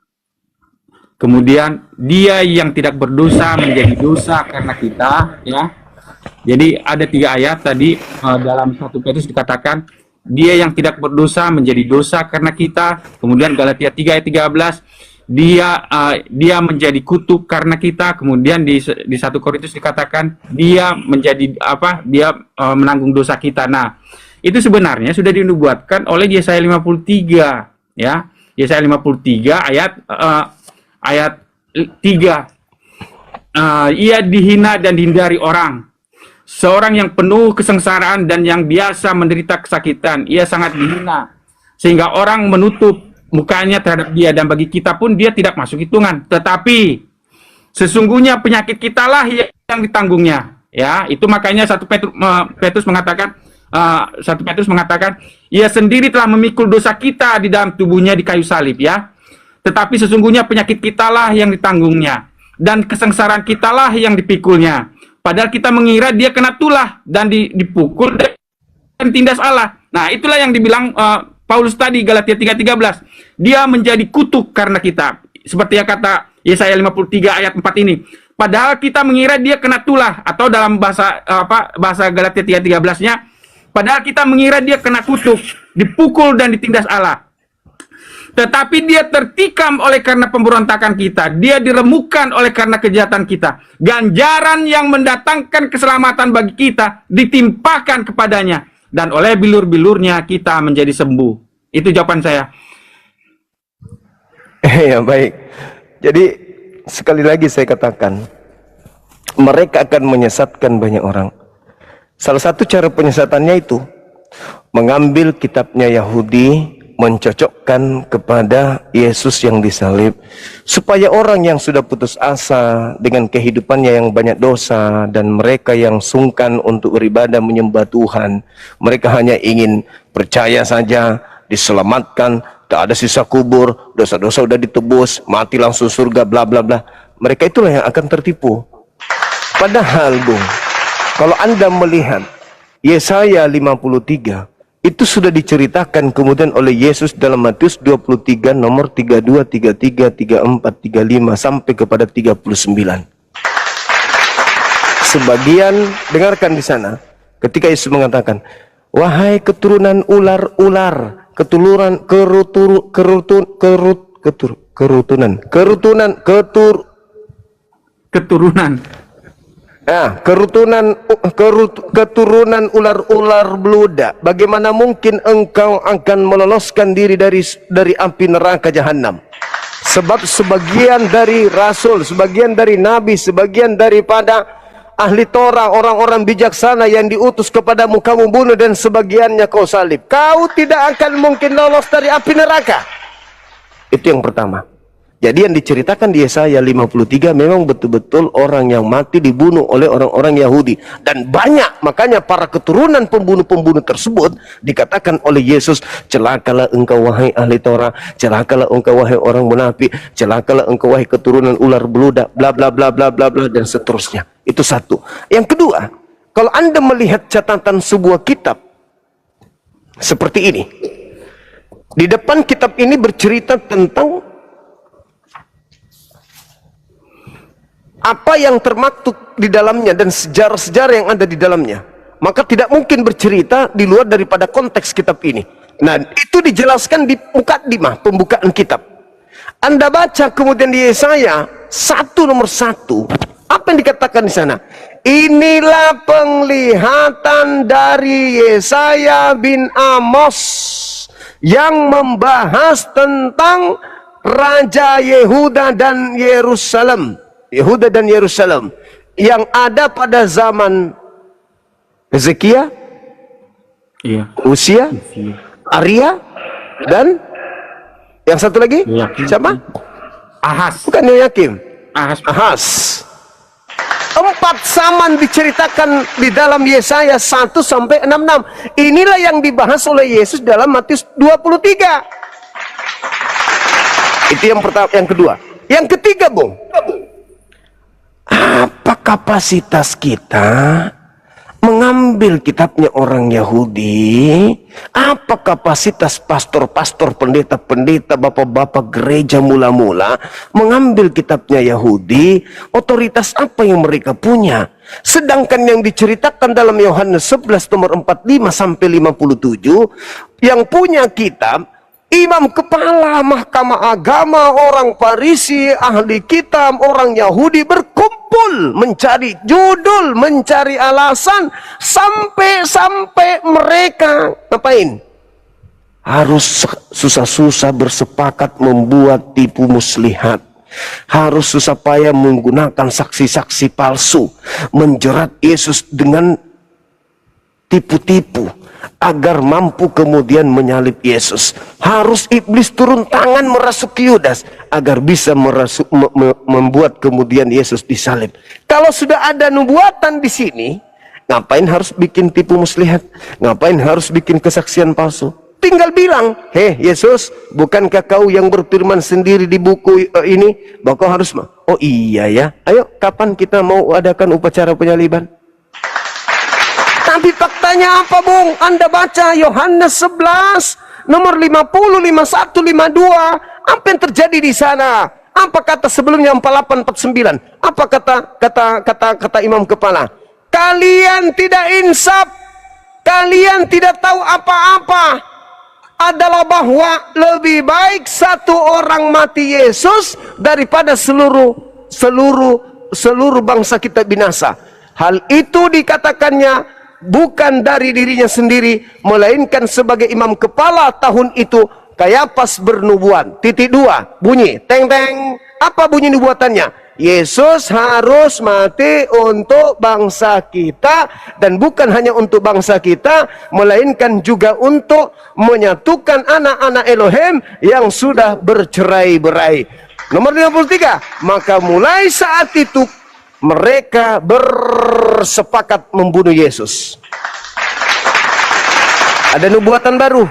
kemudian dia yang tidak berdosa menjadi dosa karena kita, ya. Jadi ada 3 ayat tadi dalam 1 Petrus dikatakan dia yang tidak berdosa menjadi dosa karena kita. Kemudian Galatia 3 ayat 13 dia menjadi kutuk karena kita. Kemudian di 1 Korintus dikatakan dia menjadi dia menanggung dosa kita. Nah, itu sebenarnya sudah dinubuatkan oleh Yesaya 53 ya. Yesaya 53 ayat 3. Ia dihina dan dihindari orang, seorang yang penuh kesengsaraan dan yang biasa menderita kesakitan. Ia sangat dihina sehingga orang menutup mukanya terhadap dia, dan bagi kita pun dia tidak masuk hitungan. Tetapi sesungguhnya penyakit kitalah yang ditanggungnya, ya. Itu makanya 1 Petrus mengatakan 1 Petrus mengatakan ia sendiri telah memikul dosa kita di dalam tubuhnya di kayu salib, ya. Tetapi sesungguhnya penyakit kitalah yang ditanggungnya dan kesengsaraan kitalah yang dipikulnya. Padahal kita mengira dia kena tulah dan dipukul dan tindas Allah. Nah, itulah yang dibilang Paulus tadi, Galatia 3:13. Dia menjadi kutuk karena kita. Seperti yang kata Yesaya 53 ayat 4 ini. Padahal kita mengira dia kena tulah, atau dalam bahasa Galatia 3:13-nya, padahal kita mengira dia kena kutuk, dipukul dan ditindas Allah. Tetapi dia tertikam oleh karena pemberontakan kita. Dia diremukkan oleh karena kejahatan kita. Ganjaran yang mendatangkan keselamatan bagi kita ditimpakan kepadanya. Dan oleh bilur-bilurnya kita menjadi sembuh. Itu jawaban saya. Ya, baik. Jadi sekali lagi saya katakan, mereka akan menyesatkan banyak orang. Salah satu cara penyesatannya itu mengambil kitabnya Yahudi, mencocokkan kepada Yesus yang disalib, supaya orang yang sudah putus asa dengan kehidupannya yang banyak dosa, dan mereka yang sungkan untuk beribadah menyembah Tuhan, mereka hanya ingin percaya saja, diselamatkan, tak ada sisa kubur, dosa-dosa sudah ditebus, mati langsung surga, bla bla bla. Mereka itulah yang akan tertipu. Padahal, Bung, kalau Anda melihat Yesaya 53, itu sudah diceritakan kemudian oleh Yesus dalam Matius 23 nomor 32, 33, 34, 35 sampai kepada 39. Sebagian dengarkan di sana ketika Yesus mengatakan, wahai keturunan ular-ular, keturunan keturunan ular-ular beludak, bagaimana mungkin engkau akan meloloskan diri dari api neraka jahanam? Sebab sebagian dari rasul, sebagian dari nabi, sebagian daripada ahli Torah, orang-orang bijaksana yang diutus kepadamu kamu bunuh dan sebagiannya kau salib. Kau tidak akan mungkin lolos dari api neraka. Itu yang pertama. Jadi yang diceritakan di Yesaya 53 memang betul-betul orang yang mati dibunuh oleh orang-orang Yahudi. Dan banyak, makanya para keturunan pembunuh-pembunuh tersebut dikatakan oleh Yesus, celakalah engkau wahai ahli Torah, celakalah engkau wahai orang munafik, celakalah engkau wahai keturunan ular beludak, bla bla bla bla bla bla, dan seterusnya. Itu satu. Yang kedua, kalau Anda melihat catatan sebuah kitab seperti ini, di depan kitab ini bercerita tentang apa yang termaktub di dalamnya dan sejarah-sejarah yang ada di dalamnya, maka tidak mungkin bercerita di luar daripada konteks kitab ini. Nah, itu dijelaskan di mukadimah, pembukaan kitab. Anda baca kemudian di Yesaya 1 nomor 1, apa yang dikatakan di sana? Inilah penglihatan dari Yesaya bin Amos yang membahas tentang Raja Yehuda dan Yerusalem. Yehuda dan Yerusalem yang ada pada zaman Hezekia, Usia, Aria, dan yang satu lagi siapa? Ahas. Bukan Yoyakim. Ahas. 4 zaman diceritakan di dalam Yesaya 1 sampai 66. Inilah yang dibahas oleh Yesus dalam Matius 23. Itu yang pertama, yang kedua. Yang ketiga, Bung. Apa kapasitas kita mengambil kitabnya orang Yahudi? Apa kapasitas pastor-pastor, pendeta-pendeta, bapak-bapak gereja mula-mula mengambil kitabnya Yahudi? Otoritas apa yang mereka punya? Sedangkan yang diceritakan dalam Yohanes 11 nomor 45 sampai 57, yang punya kitab imam kepala mahkamah agama, orang Farisi, ahli kitab, orang Yahudi berkumpul mencari judul, mencari alasan, sampai mereka ngapain? Harus susah-susah bersepakat membuat tipu muslihat. Harus susah payah menggunakan saksi-saksi palsu, menjerat Yesus dengan tipu-tipu agar mampu kemudian menyalib Yesus. Harus iblis turun tangan merasuki Yudas agar bisa membuat kemudian Yesus disalib. Kalau sudah ada nubuatan di sini, ngapain harus bikin tipu muslihat? Ngapain harus bikin kesaksian palsu? Tinggal bilang, "Hei Yesus, bukankah kau yang berfirman sendiri di buku ini bahwa kau harus..." Oh iya ya, ayo kapan kita mau adakan upacara penyaliban? Tapi faktanya apa, Bung? Anda baca Yohanes 11 nomor 50, 51, 52. Apa yang terjadi di sana? Apa kata sebelumnya 48, 49? Apa kata imam kepala? Kalian tidak insaf. Kalian tidak tahu apa-apa. Adalah bahwa lebih baik satu orang mati Yesus daripada seluruh bangsa kita binasa. Hal itu dikatakannya bukan dari dirinya sendiri, melainkan sebagai imam kepala tahun itu Kayapas bernubuat. 2 bunyi teng teng. Apa bunyi nubuatannya? Yesus harus mati untuk bangsa kita, dan bukan hanya untuk bangsa kita, melainkan juga untuk menyatukan anak-anak Elohim yang sudah bercerai-berai. Nomor 53, maka mulai saat itu mereka bersepakat membunuh Yesus. Ada nubuatan baru.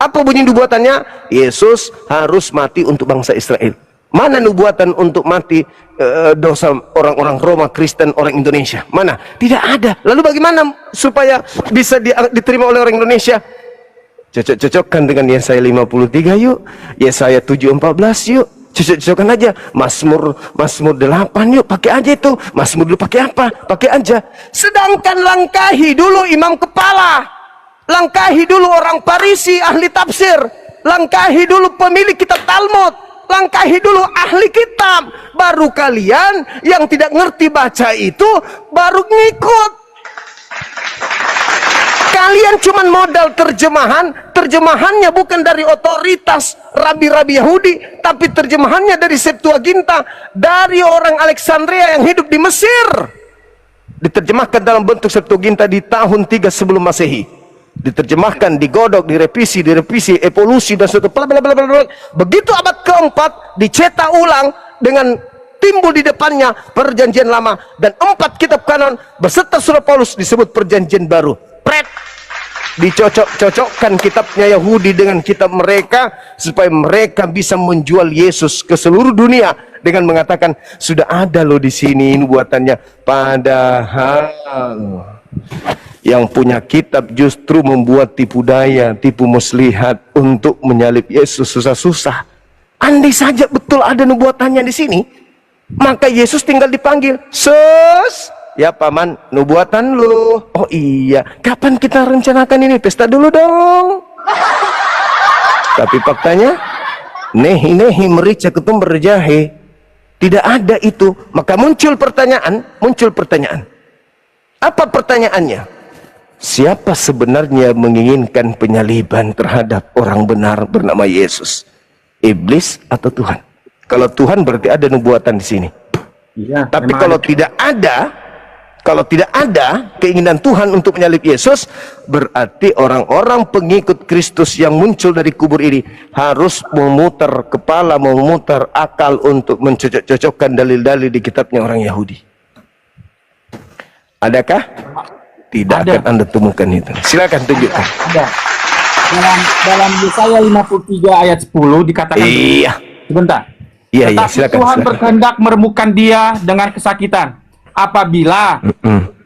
Apa bunyi nubuatannya? Yesus harus mati untuk bangsa Israel. Mana nubuatan untuk mati dosa orang-orang Roma, Kristen, orang Indonesia? Mana? Tidak ada. Lalu bagaimana supaya bisa diterima oleh orang Indonesia? Cocok-cocokkan dengan Yesaya 53 yuk. Yesaya 7:14 yuk. Cocok-cocokan aja. Mazmur 8 yuk, pakai aja itu. Mazmur dulu pakai apa? Pakai aja. Sedangkan langkahi dulu imam kepala, langkahi dulu orang Farisi, ahli tafsir, langkahi dulu pemilik kitab Talmud, langkahi dulu ahli kitab. Baru kalian yang tidak ngerti baca itu baru ngikut. Kalian cuman modal terjemahannya bukan dari otoritas rabi-rabi Yahudi, tapi terjemahannya dari Septuaginta, dari orang Alexandria yang hidup di Mesir. diterjemahkan dalam bentuk Septuaginta di tahun 3 sebelum Masehi. Diterjemahkan, digodok, direvisi, evolusi dan seterusnya. Begitu abad keempat dicetak ulang dengan timbul di depannya Perjanjian Lama dan 4 kitab kanon beserta surat Paulus disebut Perjanjian Baru. Pret, dicocok-cocokkan kitabnya Yahudi dengan kitab mereka supaya mereka bisa menjual Yesus ke seluruh dunia dengan mengatakan sudah ada loh di sini nubuatannya. Padahal yang punya kitab justru membuat tipu daya, tipu muslihat untuk menyalib Yesus susah-susah. Andai saja betul ada nubuatannya di sini, maka Yesus tinggal dipanggil, "Sus, ya paman, nubuatan lu." Oh iya, kapan kita rencanakan ini? Pesta dulu dong. Tapi faktanya, nehi merica ketumbar jahe, tidak ada itu. Maka muncul pertanyaan. Apa pertanyaannya? Siapa sebenarnya menginginkan penyaliban terhadap orang benar bernama Yesus? Iblis atau Tuhan? Kalau Tuhan berarti ada nubuatan di sini. Iya, tapi kalau tidak ada keinginan Tuhan untuk menyalib Yesus, berarti orang-orang pengikut Kristus yang muncul dari kubur ini harus memutar kepala, memutar akal untuk mencocok-cocokkan dalil-dalil di kitabnya orang Yahudi. Adakah? Tidak ada. akan Anda temukan itu. Silakan tunjukkan. Ada. Dalam Yesaya 53 ayat 10 dikatakan. Iya. Sebentar. Iya, Tetapi silakan. Tuhan berkehendak meremukkan dia dengan kesakitan apabila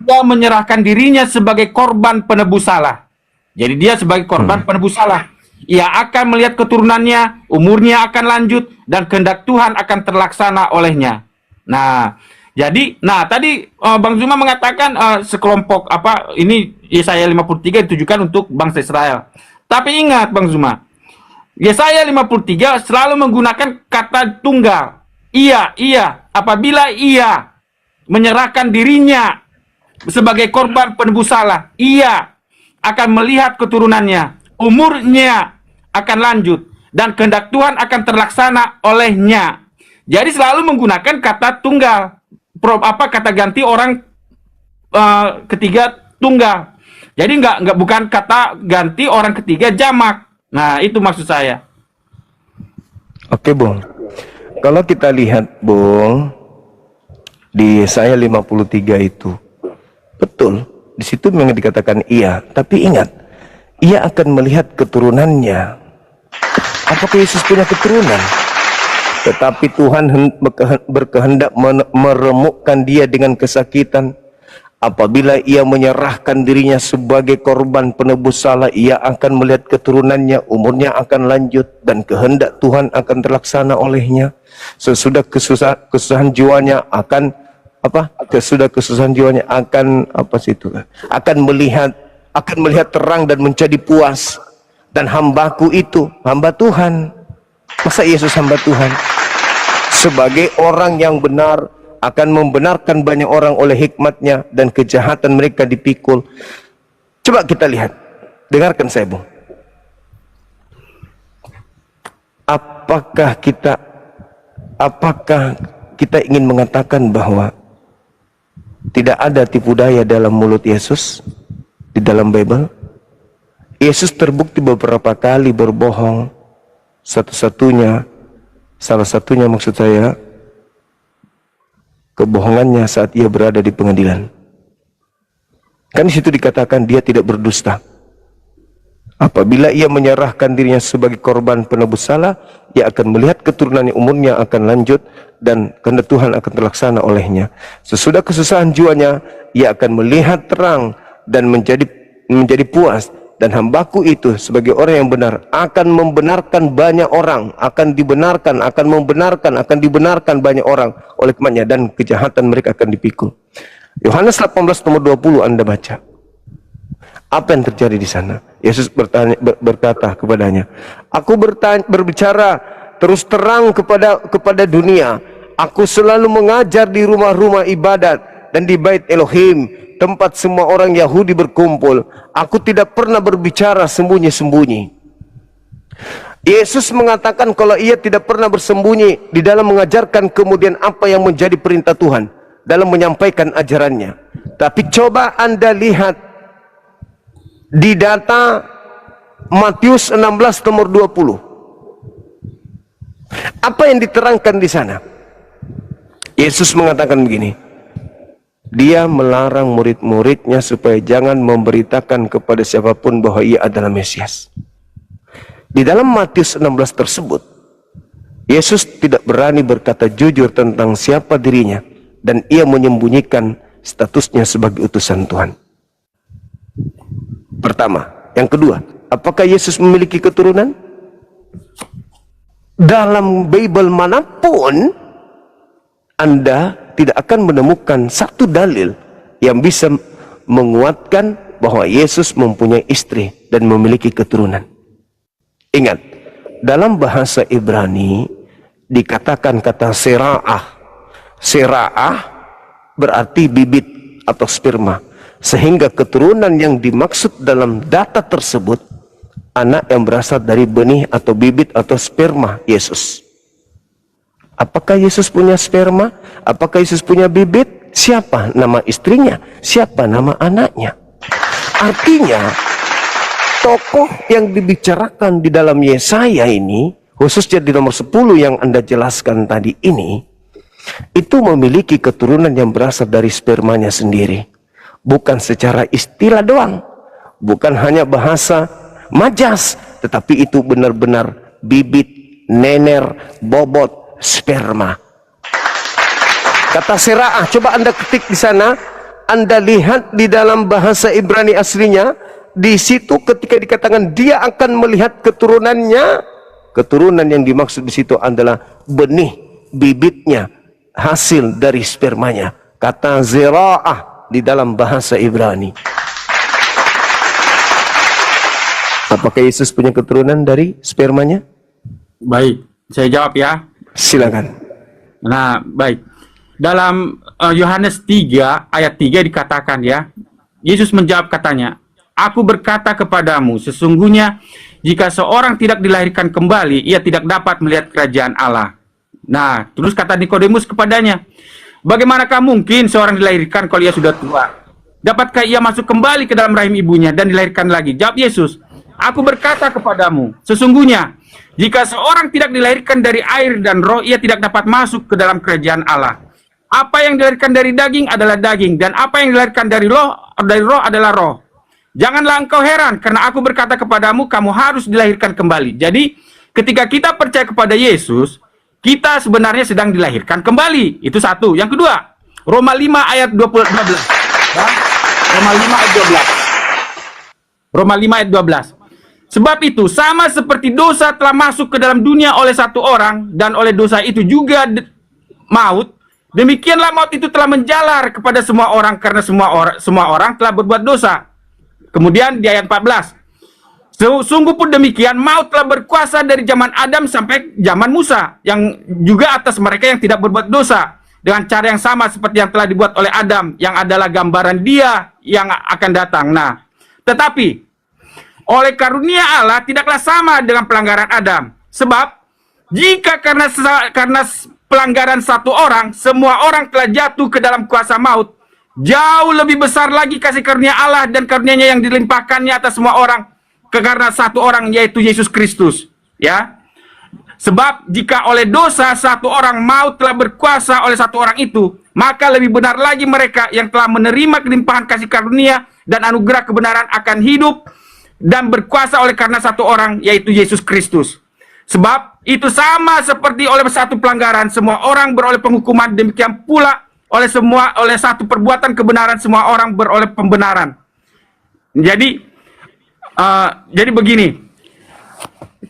dia menyerahkan dirinya sebagai korban penebus salah. Jadi dia sebagai korban penebus salah. Ia akan melihat keturunannya, umurnya akan lanjut, dan kehendak Tuhan akan terlaksana olehnya. Nah, jadi, tadi Bang Zuma mengatakan sekelompok ini Yesaya 53 ditujukan untuk bangsa Israel. Tapi ingat Bang Zuma, Yesaya 53 selalu menggunakan kata tunggal. Ia, apabila ia menyerahkan dirinya sebagai korban penebus salah, ia akan melihat keturunannya, umurnya akan lanjut, dan kehendak Tuhan akan terlaksana olehnya. Jadi selalu menggunakan kata tunggal. Kata ganti orang ketiga tunggal. Jadi bukan kata ganti orang ketiga jamak. Nah, itu maksud saya. Oke, Bung. Kalau kita lihat, Bung, di Yesaya 53 itu betul, di situ memang dikatakan iya, tapi ingat, ia akan melihat keturunannya. Apakah Yesus punya keturunan? Tetapi Tuhan berkehendak meremukkan dia dengan kesakitan. Apabila ia menyerahkan dirinya sebagai korban penebus salah, ia akan melihat keturunannya, umurnya akan lanjut, dan kehendak Tuhan akan terlaksana olehnya. Sesudah kesusahan jiwanya akan akan melihat terang dan menjadi puas. Dan hambaku itu hamba Tuhan. Masa Yesus hamba Tuhan? Sebagai orang yang benar, akan membenarkan banyak orang oleh hikmatnya, dan kejahatan mereka dipikul. Coba kita lihat, dengarkan saya, Bung. Apakah kita ingin mengatakan bahwa tidak ada tipu daya dalam mulut Yesus di dalam Bible? Yesus terbukti beberapa kali berbohong. Salah satunya maksud saya, kebohongannya saat ia berada di pengadilan. Kan di situ dikatakan dia tidak berdusta. Apabila ia menyerahkan dirinya sebagai korban penebus salah, ia akan melihat keturunannya, umurnya akan lanjut, dan kehendak Tuhan akan terlaksana olehnya. Sesudah kesusahan jiwanya, ia akan melihat terang dan menjadi puas. Dan hambaku itu sebagai orang yang benar akan membenarkan banyak orang, akan dibenarkan banyak orang oleh hikmatnya, dan kejahatan mereka akan dipikul. Yohanes 18 nomor 20 Anda baca. Apa yang terjadi di sana? Yesus berkata kepadanya, "Aku berbicara terus terang kepada dunia. Aku selalu mengajar di rumah-rumah ibadat dan di bait Elohim, tempat semua orang Yahudi berkumpul. Aku tidak pernah berbicara sembunyi-sembunyi." Yesus mengatakan kalau ia tidak pernah bersembunyi di dalam mengajarkan kemudian apa yang menjadi perintah Tuhan dalam menyampaikan ajarannya. Tapi coba Anda lihat di data Matius 16 nomor 20. Apa yang diterangkan di sana? Yesus mengatakan begini. Dia melarang murid-muridnya supaya jangan memberitakan kepada siapapun bahwa ia adalah Mesias. Di dalam Matius 16 tersebut, Yesus tidak berani berkata jujur tentang siapa dirinya, dan ia menyembunyikan statusnya sebagai utusan Tuhan. Pertama. Yang kedua, apakah Yesus memiliki keturunan? Dalam Bible manapun, Anda tidak akan menemukan satu dalil yang bisa menguatkan bahwa Yesus mempunyai istri dan memiliki keturunan. Ingat, dalam bahasa Ibrani dikatakan kata sera'ah. Sera'ah berarti bibit atau sperma, sehingga keturunan yang dimaksud dalam data tersebut anak yang berasal dari benih atau bibit atau sperma Yesus. Apakah Yesus punya sperma? Apakah Yesus punya bibit? Siapa nama istrinya? Siapa nama anaknya? Artinya tokoh yang dibicarakan di dalam Yesaya ini, khususnya di nomor 10 yang Anda jelaskan tadi ini, itu memiliki keturunan yang berasal dari spermanya sendiri. Bukan secara istilah doang, bukan hanya bahasa majas, tetapi itu benar-benar bibit, nener, bobot, sperma. Kata sera'ah, coba Anda ketik di sana, Anda lihat di dalam bahasa Ibrani aslinya, di situ ketika dikatakan dia akan melihat keturunannya, keturunan yang dimaksud di situ adalah benih, bibitnya, hasil dari spermanya. Kata zira'ah di dalam bahasa Ibrani. Apakah Yesus punya keturunan dari spermanya? Baik, saya jawab ya. Silakan. Nah, baik. Dalam Yohanes 3 ayat 3 dikatakan ya, Yesus menjawab katanya, "Aku berkata kepadamu, sesungguhnya jika seorang tidak dilahirkan kembali, ia tidak dapat melihat kerajaan Allah." Nah, terus kata Nikodemus kepadanya, "Bagaimanakah mungkin seorang dilahirkan kalau ia sudah tua? Dapatkah ia masuk kembali ke dalam rahim ibunya dan dilahirkan lagi?" Jawab Yesus, "Aku berkata kepadamu, sesungguhnya jika seorang tidak dilahirkan dari air dan roh, ia tidak dapat masuk ke dalam kerajaan Allah. Apa yang dilahirkan dari daging adalah daging, dan apa yang dilahirkan dari roh adalah roh. Janganlah engkau heran, karena aku berkata kepadamu, kamu harus dilahirkan kembali." Jadi, ketika kita percaya kepada Yesus, kita sebenarnya sedang dilahirkan kembali. Itu satu. Yang kedua, Roma 5 ayat 12. Ya? Roma 5 ayat 12. Roma 5 ayat 12. Sebab itu, sama seperti dosa telah masuk ke dalam dunia oleh satu orang, dan oleh dosa itu juga maut, demikianlah maut itu telah menjalar kepada semua orang, karena semua orang telah berbuat dosa. Kemudian di ayat 14. Sungguh pun demikian, maut telah berkuasa dari zaman Adam sampai zaman Musa, yang juga atas mereka yang tidak berbuat dosa, dengan cara yang sama seperti yang telah dibuat oleh Adam, yang adalah gambaran Dia yang akan datang. Nah, tetapi oleh karunia Allah tidaklah sama dengan pelanggaran Adam. Sebab jika karena pelanggaran satu orang, semua orang telah jatuh ke dalam kuasa maut, jauh lebih besar lagi kasih karunia Allah dan karunia-Nya yang dilimpahkannya atas semua orang, karena satu orang, yaitu Yesus Kristus. Ya, sebab jika oleh dosa satu orang maut telah berkuasa oleh satu orang itu, maka lebih benar lagi mereka yang telah menerima kelimpahan kasih karunia dan anugerah kebenaran akan hidup dan berkuasa oleh karena satu orang, yaitu Yesus Kristus. Sebab itu sama seperti oleh satu pelanggaran semua orang beroleh penghukuman, demikian pula oleh satu perbuatan kebenaran semua orang beroleh pembenaran. Jadi begini,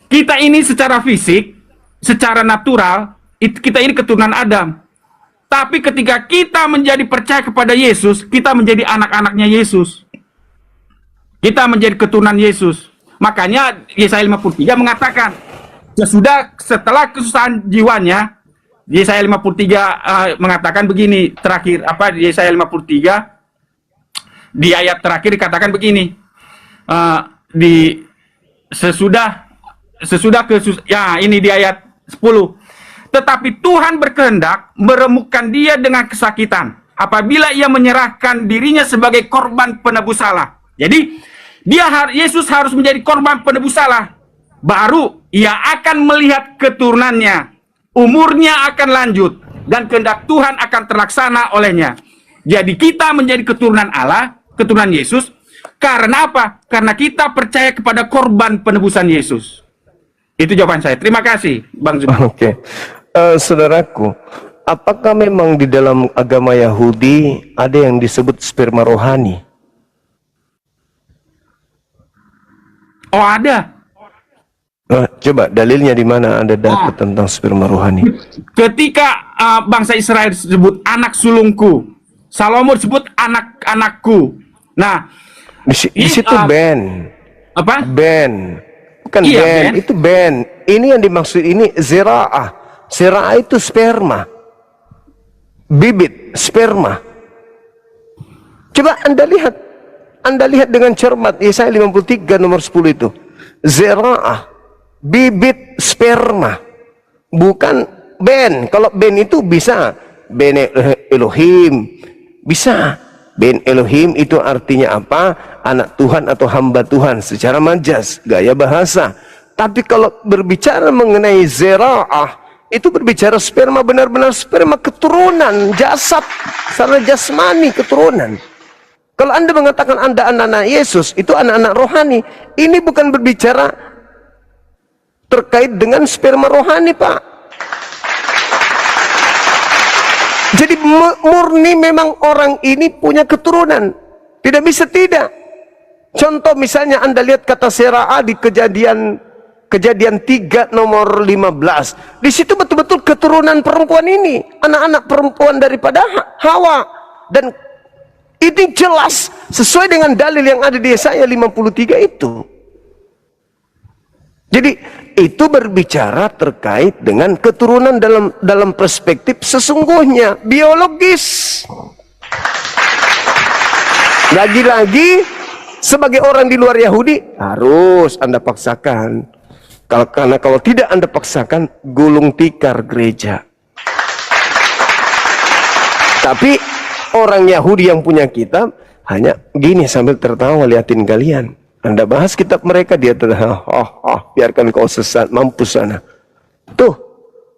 kita ini secara fisik, secara natural, kita ini keturunan Adam. Tapi ketika kita menjadi percaya kepada Yesus, kita menjadi anak-anaknya Yesus. Kita menjadi keturunan Yesus. Makanya Yesaya 53 mengatakan, setelah kesusahan jiwanya, Yesaya 53 mengatakan begini, terakhir, Yesaya 53, di ayat terakhir dikatakan begini, ini di ayat 10. Tetapi Tuhan berkehendak meremukkan dia dengan kesakitan. apabila ia menyerahkan dirinya sebagai korban penebus salah. Jadi Yesus harus menjadi korban penebus salah, baru ia akan melihat keturunannya, umurnya akan lanjut, dan kehendak Tuhan akan terlaksana olehnya. Jadi kita menjadi keturunan Allah, keturunan Yesus, karena apa? Karena kita percaya kepada korban penebusan Yesus. Itu jawaban saya. Terima kasih, Bang Zumi. Oke. Saudaraku, apakah memang di dalam agama Yahudi ada yang disebut sperma rohani? Oh, ada. Coba dalilnya di mana Anda dapat tentang sperma rohani? Ketika bangsa Israel disebut anak sulungku, Salomo disebut anak-anakku. Nah, di situ Ben. Apa? Ben. Bukan Iya, Ben, Ben. itu Ben. Ini yang dimaksud ini zira'ah. Zira'ah itu sperma. Bibit sperma. Coba Anda lihat. Anda lihat dengan cermat Yesaya 53 nomor 10 itu. Zira'ah, bibit sperma. Bukan Ben. Kalau Ben itu bisa Ben Elohim. Bisa. Ben Elohim itu artinya apa? Anak Tuhan atau hamba Tuhan secara majas, gaya bahasa. Tapi kalau berbicara mengenai zira'ah, itu berbicara sperma, benar-benar sperma, keturunan, jasad, secara jasmani, keturunan. Kalau Anda mengatakan Anda anak-anak Yesus, itu anak-anak rohani. Ini bukan berbicara terkait dengan sperma rohani, Pak. Jadi murni memang orang ini punya keturunan. Tidak bisa tidak. Contoh misalnya Anda lihat kata Sera'ah di kejadian 3 nomor 15. Di situ betul-betul keturunan perempuan ini, anak-anak perempuan daripada Hawa. Dan ini jelas sesuai dengan dalil yang ada di Yesaya 53 itu. Jadi itu berbicara terkait dengan keturunan dalam perspektif sesungguhnya biologis. Lagi-lagi sebagai orang di luar Yahudi harus Anda paksakan. Karena kalau tidak Anda paksakan, gulung tikar gereja. Tapi orang Yahudi yang punya kitab hanya gini sambil tertawa liatin kalian. Anda bahas kitab mereka, dia biarkan kau sesat, mampus sana. Tuh,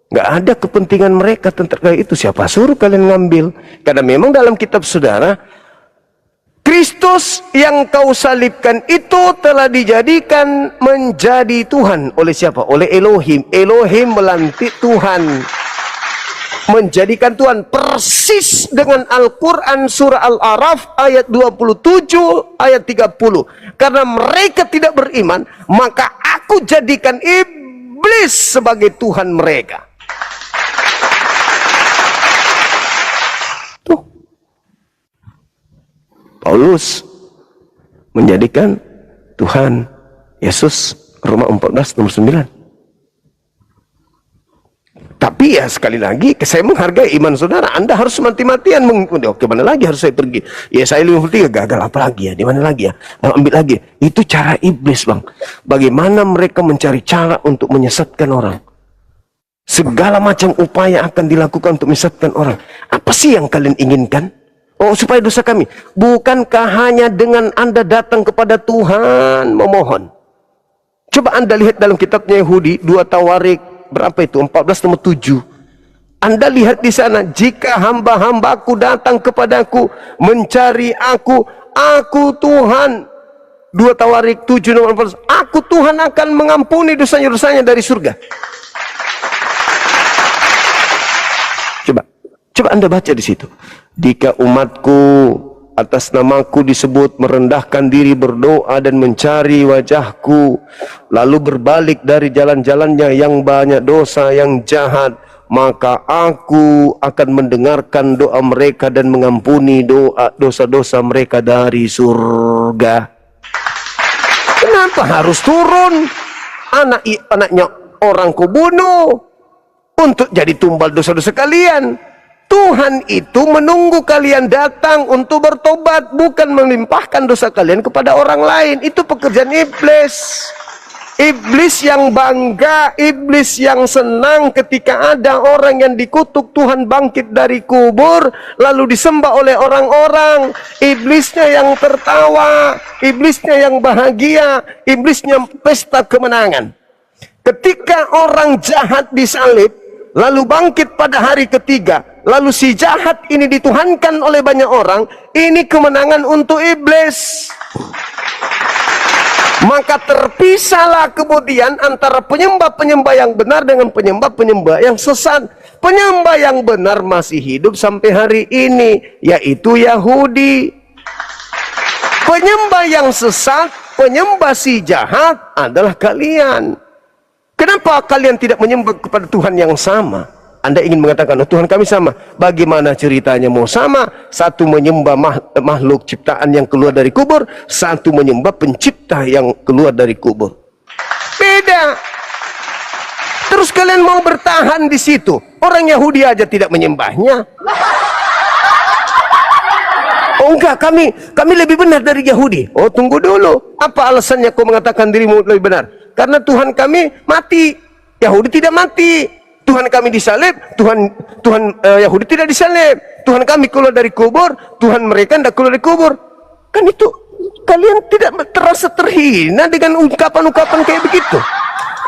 nggak ada kepentingan mereka tentang itu. Siapa suruh kalian ngambil? Karena memang dalam kitab saudara, Kristus yang kau salibkan itu telah dijadikan menjadi Tuhan oleh siapa? Oleh Elohim. Elohim melantik Tuhan, menjadikan Tuhan, persis dengan Al-Quran surah Al-A'raf ayat 27 ayat 30. Karena mereka tidak beriman, maka aku jadikan iblis sebagai Tuhan mereka. Tuh, Paulus menjadikan Tuhan Yesus, Roma 14 nomor 9. Tapi ya sekali lagi, saya menghargai iman saudara. Anda harus mati-matian. Oke, mana lagi harus saya pergi? Ya saya 53 gagal, apa lagi ya? Di mana lagi ya? Ambil lagi. Itu cara iblis, Bang. Bagaimana mereka mencari cara untuk menyesatkan orang. Segala macam upaya akan dilakukan untuk menyesatkan orang. Apa sih yang kalian inginkan? Oh, supaya dosa kami. Bukankah hanya dengan Anda datang kepada Tuhan memohon? Coba Anda lihat dalam kitabnya Yahudi 2 Tawarik berapa itu? 14 nomor 7. Anda lihat di sana, jika hamba-hambaku datang kepadaku mencari aku Tuhan. 2 Tawarik 7 nomor 14. Aku Tuhan akan mengampuni dosanya-dosanya dari surga. Coba Anda baca di situ. Jika umatku atas namaku disebut merendahkan diri, berdoa dan mencari wajahku, lalu berbalik dari jalan-jalannya yang banyak dosa, yang jahat, maka aku akan mendengarkan doa mereka dan mengampuni dosa-dosa mereka dari surga. Kenapa harus turun? Anaknya orang kau bunuh untuk jadi tumbal dosa-dosa kalian. Tuhan itu menunggu kalian datang untuk bertobat, bukan melimpahkan dosa kalian kepada orang lain. Itu pekerjaan iblis. Iblis yang bangga, iblis yang senang ketika ada orang yang dikutuk Tuhan bangkit dari kubur, lalu disembah oleh orang-orang. Iblisnya yang tertawa, iblisnya yang bahagia, iblisnya pesta kemenangan. Ketika orang jahat disalib, lalu bangkit pada hari ketiga, lalu si jahat ini dituhankan oleh banyak orang, ini kemenangan untuk iblis. Maka terpisahlah kemudian antara penyembah-penyembah yang benar dengan penyembah-penyembah yang sesat. Penyembah yang benar masih hidup sampai hari ini, yaitu Yahudi. Penyembah yang sesat, penyembah si jahat adalah kalian. Kenapa kalian tidak menyembah kepada Tuhan yang sama? Anda ingin mengatakan, oh, Tuhan kami sama. Bagaimana ceritanya mau sama? Satu menyembah makhluk ciptaan yang keluar dari kubur, satu menyembah pencipta yang keluar dari kubur. Beda. Terus kalian mau bertahan di situ? Orang Yahudi aja tidak menyembahnya. Oh enggak, kami lebih benar dari Yahudi. Oh tunggu dulu. Apa alasannya kau mengatakan dirimu lebih benar? Karena Tuhan kami mati. Yahudi tidak mati. Tuhan kami disalib, Tuhan Yahudi tidak disalib. Tuhan kami keluar dari kubur, Tuhan mereka tidak keluar dari kubur. Kan itu kalian tidak terasa terhina dengan ungkapan-ungkapan kayak begitu.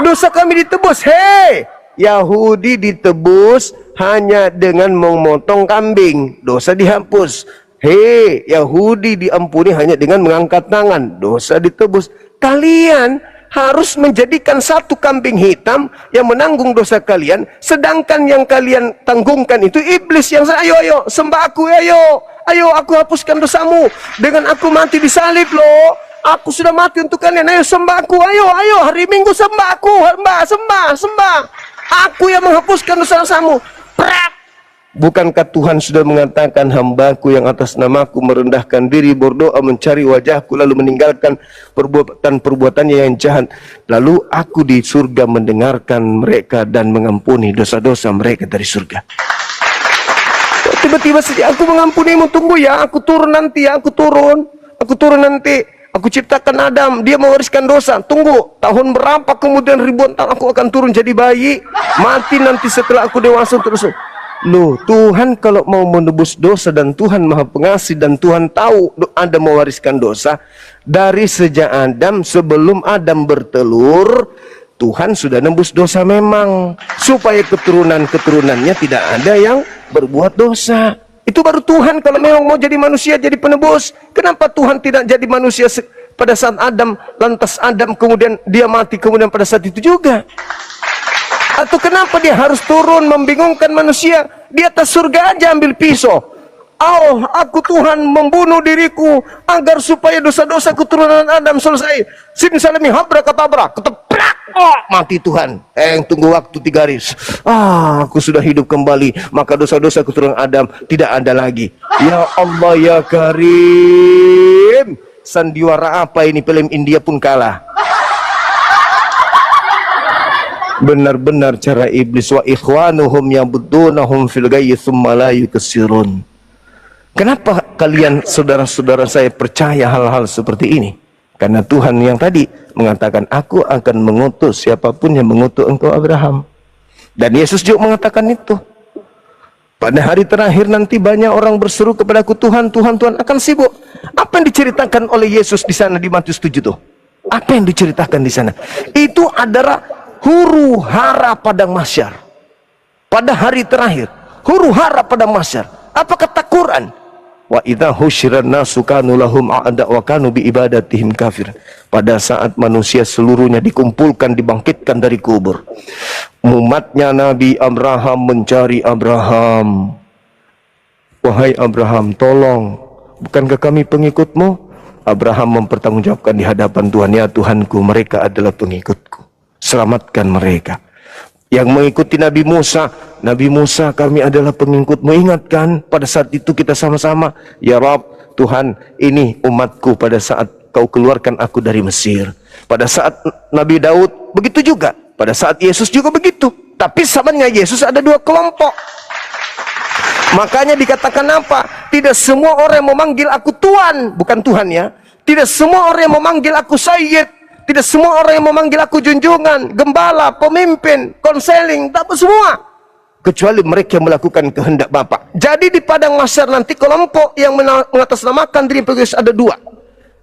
Dosa kami ditebus. Hei, Yahudi ditebus hanya dengan memotong kambing, dosa dihapus. Hei, Yahudi diampuni hanya dengan mengangkat tangan, dosa ditebus. Kalian harus menjadikan satu kambing hitam yang menanggung dosa kalian, sedangkan yang kalian tanggungkan itu iblis yang ayo sembah aku, ayo aku hapuskan dosamu dengan aku mati disalib loh, aku sudah mati untuk kalian, ayo sembah aku, ayo hari Minggu sembah aku, sembah aku yang menghapuskan dosamu. Prak. Bukankah Tuhan sudah mengatakan, hambaku yang atas namaku merendahkan diri, berdoa, mencari wajahku, lalu meninggalkan perbuatannya yang jahat, lalu aku di surga mendengarkan mereka dan mengampuni dosa-dosa mereka dari surga. Tiba-tiba saja aku mengampunimu, tunggu ya, aku turun nanti ya, aku turun nanti, aku ciptakan Adam, dia mewariskan dosa, tunggu tahun berapa kemudian ribuan tahun aku akan turun jadi bayi, mati nanti setelah aku dewasa terus. Loh, Tuhan kalau mau menebus dosa, dan Tuhan Maha Pengasih, dan Tuhan tahu Anda mewariskan dosa dari sejak Adam, sebelum Adam bertelur, Tuhan sudah nebus dosa memang, supaya keturunan-keturunannya tidak ada yang berbuat dosa. Itu baru Tuhan kalau memang mau jadi manusia, jadi penebus. Kenapa Tuhan tidak jadi manusia pada saat Adam, lantas Adam kemudian dia mati kemudian pada saat itu juga? Atau kenapa dia harus turun membingungkan manusia? Di atas surga aja ambil pisau. Oh, aku Tuhan membunuh diriku agar supaya dosa-dosa keturunan Adam selesai. Sin salami habra katabra, keteprak. Oh, mati Tuhan. Tunggu waktu 3 hari. Aku sudah hidup kembali. Maka dosa-dosa keturunan Adam tidak ada lagi. Ya Allah ya Karim. Sandiwara apa ini, film India pun kalah. Benar-benar cara iblis, wa ikhwanuhum yabudunahum fil ghayyi tsumma la yukassirun. Kenapa kalian saudara-saudara saya percaya hal-hal seperti ini? Karena Tuhan yang tadi mengatakan, aku akan mengutus siapapun yang mengutus engkau Abraham. Dan Yesus juga mengatakan itu. Pada hari terakhir nanti banyak orang berseru kepadaku, Tuhan, Tuhan, Tuhan, akan sibuk. Apa yang diceritakan oleh Yesus di sana di Matius 7 tuh? Apa yang diceritakan di sana? Itu adalah huru hara padang mahsyar. Pada hari terakhir, huru hara padang mahsyar. Apa kata Quran? Wa idza husyiran nasu kanu lahum a'da wa kanu bi ibadatihim kafir. Pada saat manusia seluruhnya dikumpulkan, dibangkitkan dari kubur, umatnya Nabi Abraham mencari Abraham. Wahai Abraham, tolong, bukankah kami pengikutmu? Abraham mempertanggungjawabkan di hadapan Tuhan, ya Tuhanku, mereka adalah pengikutku, selamatkan mereka. Yang mengikuti Nabi Musa, kami adalah pengikutmu. Ingatkan pada saat itu kita sama-sama, ya Rabb, Tuhan, ini umatku pada saat kau keluarkan aku dari Mesir. Pada saat Nabi Daud begitu juga, pada saat Yesus juga begitu. Tapi zamannya Yesus ada 2 kelompok. Makanya dikatakan apa? Tidak semua orang yang memanggil aku Tuhan, bukan Tuhan ya. Tidak semua orang yang memanggil aku Sayyid, Tidak semua orang yang memanggil aku junjungan, gembala, pemimpin, konseling, tak semua. Kecuali mereka yang melakukan kehendak Bapa. Jadi di padang mahsyar nanti kelompok yang mengatasnamakan diri Yesus ada dua.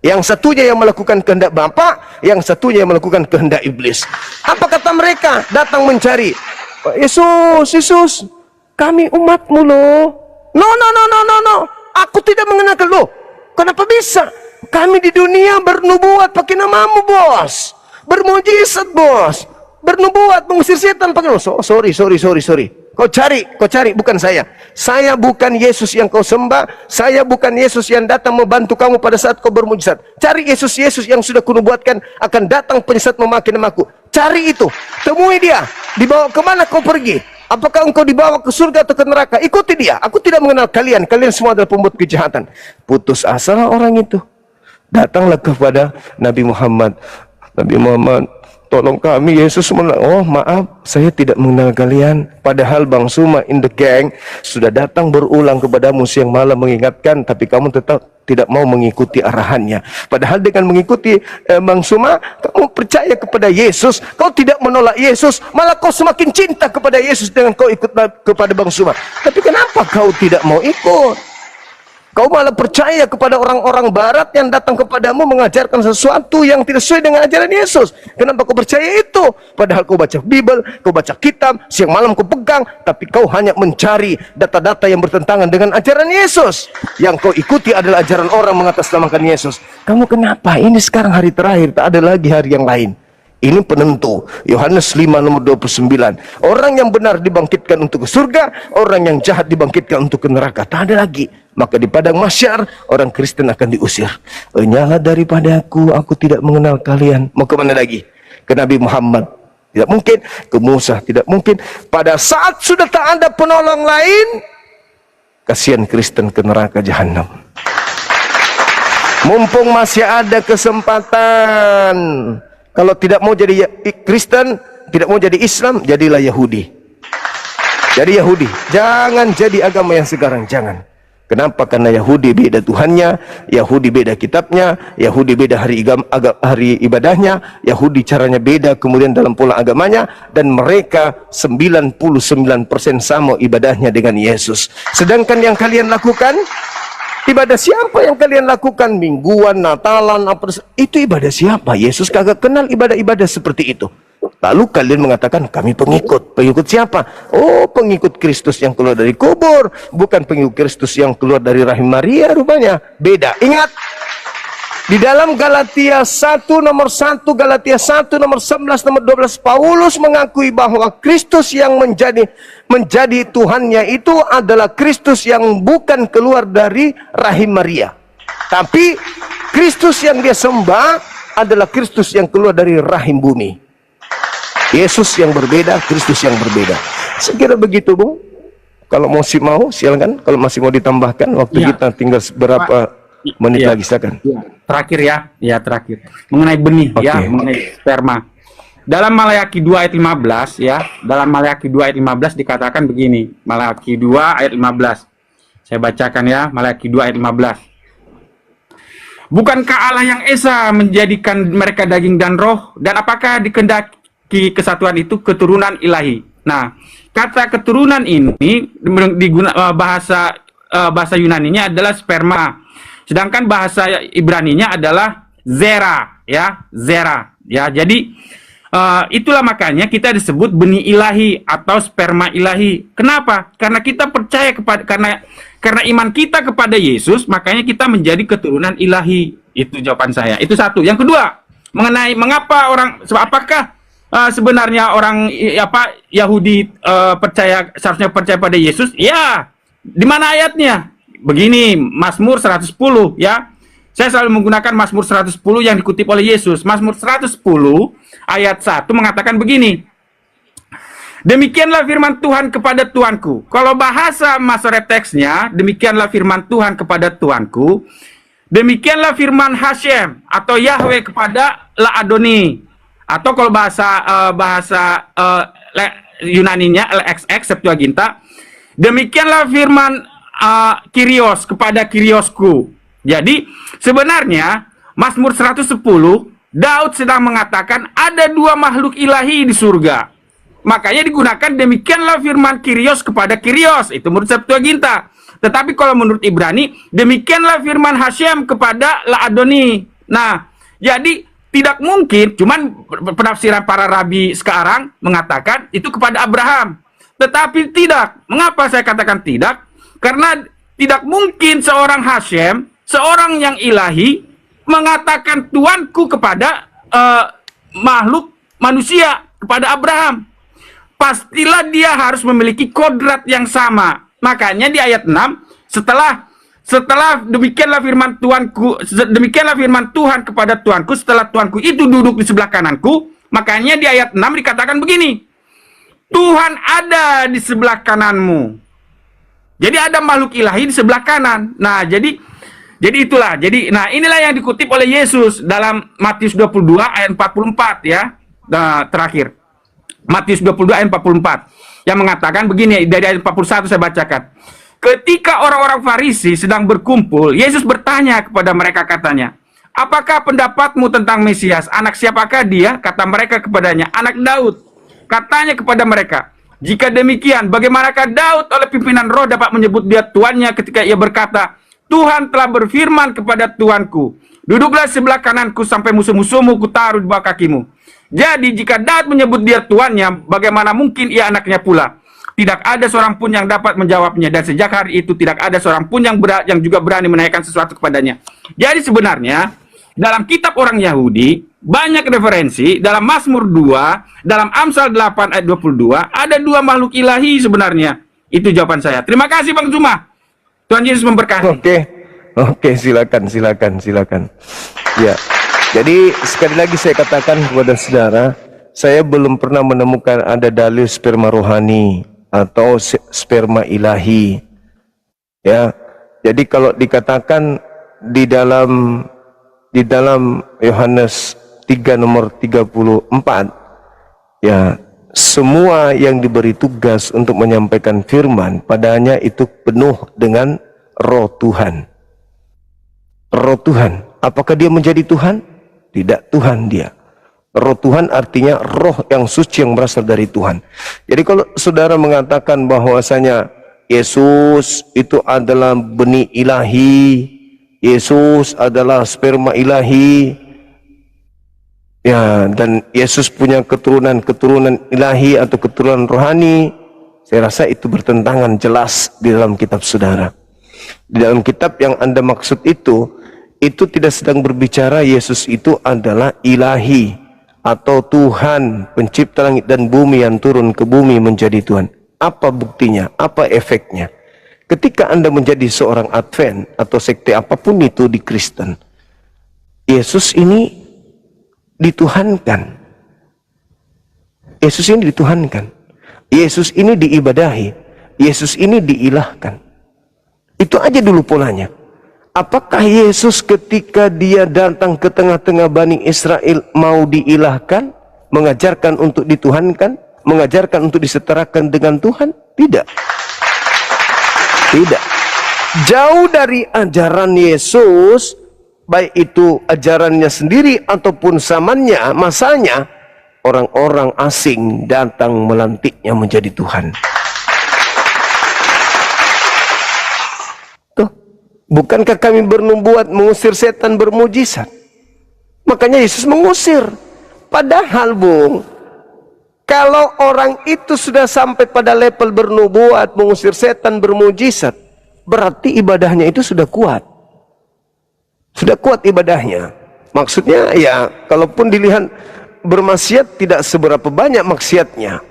Yang satunya yang melakukan kehendak Bapa, yang satunya yang melakukan kehendak iblis. Apa kata mereka? Datang mencari. Yesus, Yesus, kami umatmu loh. No. Aku tidak mengenal lo. Kenapa bisa? Kami di dunia bernubuat pakai namamu, bos. Bermujizat, bos. Bernubuat mengusir setan pakai namamu. Sorry. Kau cari, bukan saya. Saya bukan Yesus yang kau sembah. Saya bukan Yesus yang datang membantu kamu pada saat kau bermujizat. Cari Yesus yang sudah kunubuatkan akan datang penyesat memakai namaku. Cari itu, temui dia. Dibawa kemana kau pergi? Apakah engkau dibawa ke surga atau ke neraka? Ikuti dia. Aku tidak mengenal kalian. Kalian semua adalah pembuat kejahatan. Putus asalah orang itu. Datanglah kepada Nabi Muhammad. Nabi Muhammad, tolong kami, Yesus. Oh maaf, saya tidak mengenal kalian. Padahal Bang Suma in the gang sudah datang berulang kepadamu siang malam mengingatkan, tapi kamu tetap tidak mau mengikuti arahannya. Padahal dengan mengikuti Bang Suma, kamu percaya kepada Yesus. Kau tidak menolak Yesus, malah kau semakin cinta kepada Yesus dengan kau ikut kepada Bang Suma. Tapi kenapa kau tidak mau ikut? Kau malah percaya kepada orang-orang barat yang datang kepadamu mengajarkan sesuatu yang tidak sesuai dengan ajaran Yesus. Kenapa kau percaya itu? Padahal kau baca Bible, kau baca kitab, siang malam kau pegang, tapi kau hanya mencari data-data yang bertentangan dengan ajaran Yesus. Yang kau ikuti adalah ajaran orang mengatasnamakan Yesus. Kamu kenapa? Ini sekarang hari terakhir, tak ada lagi hari yang lain. Ini penentu. Yohanes 5 nomor 29. Orang yang benar dibangkitkan untuk ke surga, orang yang jahat dibangkitkan untuk ke neraka. Tak ada lagi. Maka di padang mahsyar orang Kristen akan diusir. Nyala daripada aku tidak mengenal kalian. Mau kemana lagi? Ke Nabi Muhammad. Tidak mungkin. Ke Musa. Tidak mungkin. Pada saat sudah tak ada penolong lain, kasihan Kristen ke neraka jahanam. Mumpung masih ada kesempatan. Kalau tidak mau jadi Kristen, tidak mau jadi Islam, jadilah Yahudi. Jadi Yahudi. Jangan jadi agama yang sekarang, jangan. Kenapa? Karena Yahudi beda Tuhannya, Yahudi beda kitabnya, Yahudi beda hari ibadahnya, Yahudi caranya beda kemudian dalam pola agamanya, dan mereka 99% sama ibadahnya dengan Yesus. Sedangkan yang kalian lakukan, ibadah siapa yang kalian lakukan? Mingguan, Natalan, itu ibadah siapa? Yesus kagak kenal ibadah-ibadah seperti itu. Lalu kalian mengatakan kami pengikut. Pengikut siapa? Oh, pengikut Kristus yang keluar dari kubur, bukan pengikut Kristus yang keluar dari rahim Maria rupanya. Beda. Ingat, di dalam Galatia 1 nomor 1, Galatia 1 nomor 11 nomor 12, Paulus mengakui bahwa Kristus yang menjadi Tuhannya itu adalah Kristus yang bukan keluar dari rahim Maria. Tapi Kristus yang dia sembah adalah Kristus yang keluar dari rahim bumi. Yesus yang berbeda, Kristus yang berbeda. Sekira begitu, Bung. Kalau mau silakan. Kalau masih mau ditambahkan, waktu kita tinggal beberapa menit lagi, silakan. Terakhir ya, terakhir. Mengenai benih, mengenai sperma. Dalam Maleakhi 2 ayat 15 ya, dalam Maleakhi 2 ayat 15 dikatakan begini. Maleakhi 2 ayat 15. Saya bacakan ya, Maleakhi 2 ayat 15. Bukankah Allah yang esa menjadikan mereka daging dan roh, dan apakah dikehendaki kesatuan itu keturunan ilahi? Nah, kata keturunan ini bahasa Yunaninya adalah sperma. Sedangkan bahasa Ibraninya adalah zera, zera. Jadi itulah makanya kita disebut benih ilahi atau sperma ilahi. Kenapa? Karena kita percaya karena iman kita kepada Yesus, makanya kita menjadi keturunan ilahi. Itu jawaban saya. Itu satu. Yang kedua, mengenai mengapa apakah sebenarnya orang Yahudi seharusnya percaya pada Yesus? Ya, di mana ayatnya? Begini, Mazmur 110 ya. Saya selalu menggunakan Mazmur 110 yang dikutip oleh Yesus. Mazmur 110 ayat 1 mengatakan begini. Demikianlah firman Tuhan kepada Tuanku. Kalau bahasa Masoret teksnya, demikianlah firman Tuhan kepada Tuanku. Demikianlah firman Hashem atau Yahweh kepada La-Adoni. Atau kalau bahasa Yunaninya LXX Septuaginta, demikianlah firman Kyrios kepada Kyriosku. Jadi sebenarnya Mazmur 110 Daud sedang mengatakan ada dua makhluk ilahi di surga. Makanya digunakan demikianlah firman Kyrios kepada Kyrios. Itu menurut Septuaginta. Tetapi kalau menurut Ibrani, demikianlah firman Hashem kepada Laadoni. Nah, jadi tidak mungkin, cuman penafsiran para rabi sekarang mengatakan itu kepada Abraham. Tetapi tidak. Mengapa saya katakan tidak? Karena tidak mungkin seorang Hashem, seorang yang ilahi, mengatakan Tuanku kepada makhluk manusia, kepada Abraham. Pastilah dia harus memiliki kodrat yang sama. Makanya di ayat 6, setelah demikianlah firman Tuanku, demikianlah firman Tuhan kepada Tuanku, setelah Tuanku itu duduk di sebelah kananku, makanya di ayat 6 dikatakan begini, Tuhan ada di sebelah kananmu. Jadi ada makhluk ilahi di sebelah kanan. Nah, jadi itulah. Nah, inilah yang dikutip oleh Yesus dalam Matius 22 ayat 44 ya. Nah, terakhir. Matius 22 ayat 44 yang mengatakan begini, dari ayat 41 saya bacakan. Ketika orang-orang Farisi sedang berkumpul, Yesus bertanya kepada mereka katanya, "Apakah pendapatmu tentang Mesias? Anak siapakah dia?" Kata mereka kepadanya, "Anak Daud." Katanya kepada mereka, "Jika demikian, bagaimanakah Daud oleh pimpinan roh dapat menyebut dia tuannya ketika ia berkata, Tuhan telah berfirman kepada Tuanku, duduklah sebelah kananku sampai musuh-musuhmu kutaruh di bawah kakimu. Jadi jika Daud menyebut dia tuannya, bagaimana mungkin ia anaknya pula? Tidak ada seorang pun yang dapat menjawabnya, dan sejak hari itu tidak ada seorang pun yang juga berani menanyakan sesuatu kepadanya." Jadi sebenarnya dalam kitab orang Yahudi banyak referensi, dalam Mazmur 2, dalam Amsal 8 ayat 22 ada dua makhluk ilahi sebenarnya. Itu jawaban saya. Terima kasih Bang Zuma. Tuhan Yesus memberkati. Oke, silakan. Ya, jadi sekali lagi saya katakan kepada saudara, saya belum pernah menemukan ada dalil sperma rohani atau sperma ilahi. Ya, jadi kalau dikatakan di dalam Yohanes 3 nomor 34, ya, semua yang diberi tugas untuk menyampaikan firman padanya itu penuh dengan roh Tuhan. Roh Tuhan, apakah dia menjadi Tuhan? Tidak, Tuhan dia. Roh Tuhan artinya roh yang suci yang berasal dari Tuhan. Jadi kalau saudara mengatakan bahwasanya Yesus itu adalah benih ilahi, Yesus adalah sperma ilahi, ya, dan Yesus punya keturunan ilahi atau keturunan rohani, saya rasa itu bertentangan jelas di dalam kitab saudara. Di dalam kitab yang Anda maksud itu tidak sedang berbicara Yesus itu adalah ilahi atau Tuhan, pencipta langit dan bumi yang turun ke bumi menjadi Tuhan. Apa buktinya? Apa efeknya? Ketika Anda menjadi seorang Advent atau sekte apapun itu di Kristen, Yesus ini dituhankan. Yesus ini dituhankan. Yesus ini diibadahi. Yesus ini diilahkan. Itu aja dulu polanya. Apakah Yesus ketika dia datang ke tengah-tengah Bani Israel mau diilahkan, mengajarkan untuk dituhankan, mengajarkan untuk disetarakan dengan Tuhan? Tidak. Tidak. Jauh dari ajaran Yesus, baik itu ajarannya sendiri ataupun zamannya, masanya, orang-orang asing datang melantiknya menjadi Tuhan. Bukankah kami bernubuat mengusir setan bermujizat? Makanya Yesus mengusir. Padahal Bung, kalau orang itu sudah sampai pada level bernubuat mengusir setan bermujizat, berarti ibadahnya itu sudah kuat. Sudah kuat ibadahnya. Maksudnya ya, kalaupun dilihat bermaksiat tidak seberapa banyak maksiatnya.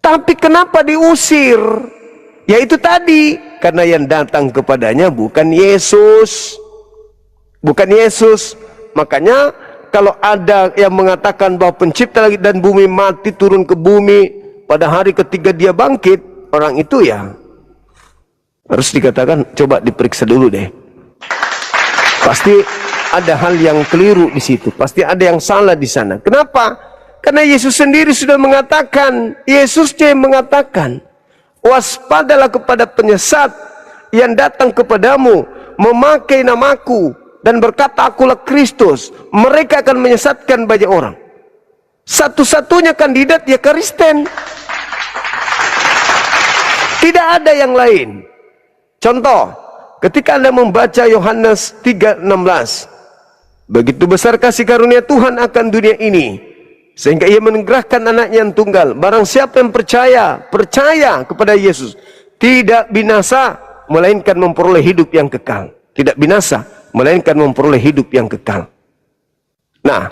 Tapi kenapa diusir? Ya itu tadi, karena yang datang kepadanya bukan Yesus. Bukan Yesus. Makanya kalau ada yang mengatakan bahwa pencipta langit dan bumi mati turun ke bumi pada hari ketiga dia bangkit, orang itu ya harus dikatakan coba diperiksa dulu deh. Pasti ada hal yang keliru di situ. Pasti ada yang salah di sana. Kenapa? Karena Yesus sendiri sudah mengatakan, Yesusnya yang mengatakan, waspadalah kepada penyesat yang datang kepadamu memakai namaku dan berkata, akulah Kristus, mereka akan menyesatkan banyak orang. Satu-satunya kandidat ya Kristen. Tidak ada yang lain. Contoh, ketika Anda membaca Yohanes 3:16, begitu besar kasih karunia Tuhan akan dunia ini, sehingga ia menugerahkan anaknya yang tunggal. Barang siapa yang percaya kepada Yesus, tidak binasa, melainkan memperoleh hidup yang kekal. Tidak binasa, melainkan memperoleh hidup yang kekal. Nah,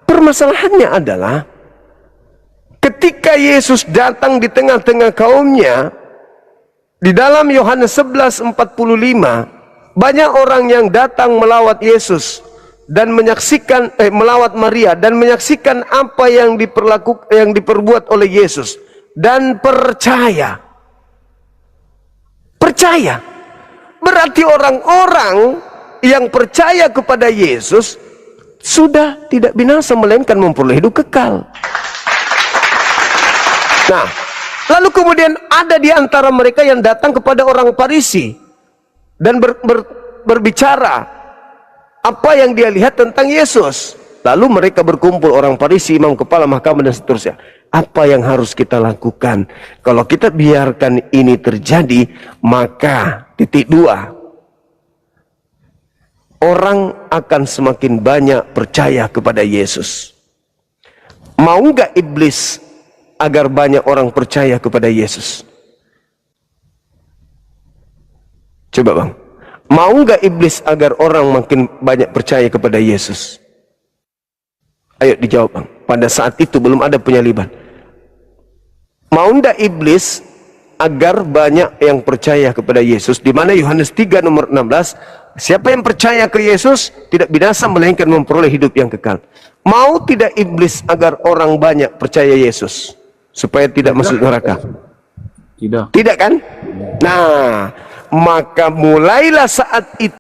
permasalahannya adalah ketika Yesus datang di tengah-tengah kaumnya, di dalam Yohanes 11:45, banyak orang yang datang melawat Yesus dan menyaksikan melawat Maria dan menyaksikan apa yang diperbuat oleh Yesus dan percaya. Percaya. Berarti orang-orang yang percaya kepada Yesus sudah tidak binasa, melainkan memperoleh hidup kekal. Nah, lalu kemudian ada di antara mereka yang datang kepada orang Farisi dan berbicara apa yang dia lihat tentang Yesus. Lalu mereka berkumpul, orang Farisi, imam kepala mahkamah dan seterusnya. Apa yang harus kita lakukan? Kalau kita biarkan ini terjadi, maka titik 2, orang akan semakin banyak percaya kepada Yesus. Mau nggak iblis agar banyak orang percaya kepada Yesus? Coba bang, mau nggak iblis agar orang makin banyak percaya kepada Yesus? Ayo dijawab bang. Pada saat itu belum ada penyaliban. Mau nggak iblis agar banyak yang percaya kepada Yesus? Di mana Yohanes 3 nomor 16, siapa yang percaya ke Yesus tidak binasa, melainkan memperoleh hidup yang kekal. Mau tidak iblis agar orang banyak percaya Yesus supaya tidak masuk neraka? Tidak. Tidak kan? Nah, maka mulailah saat itu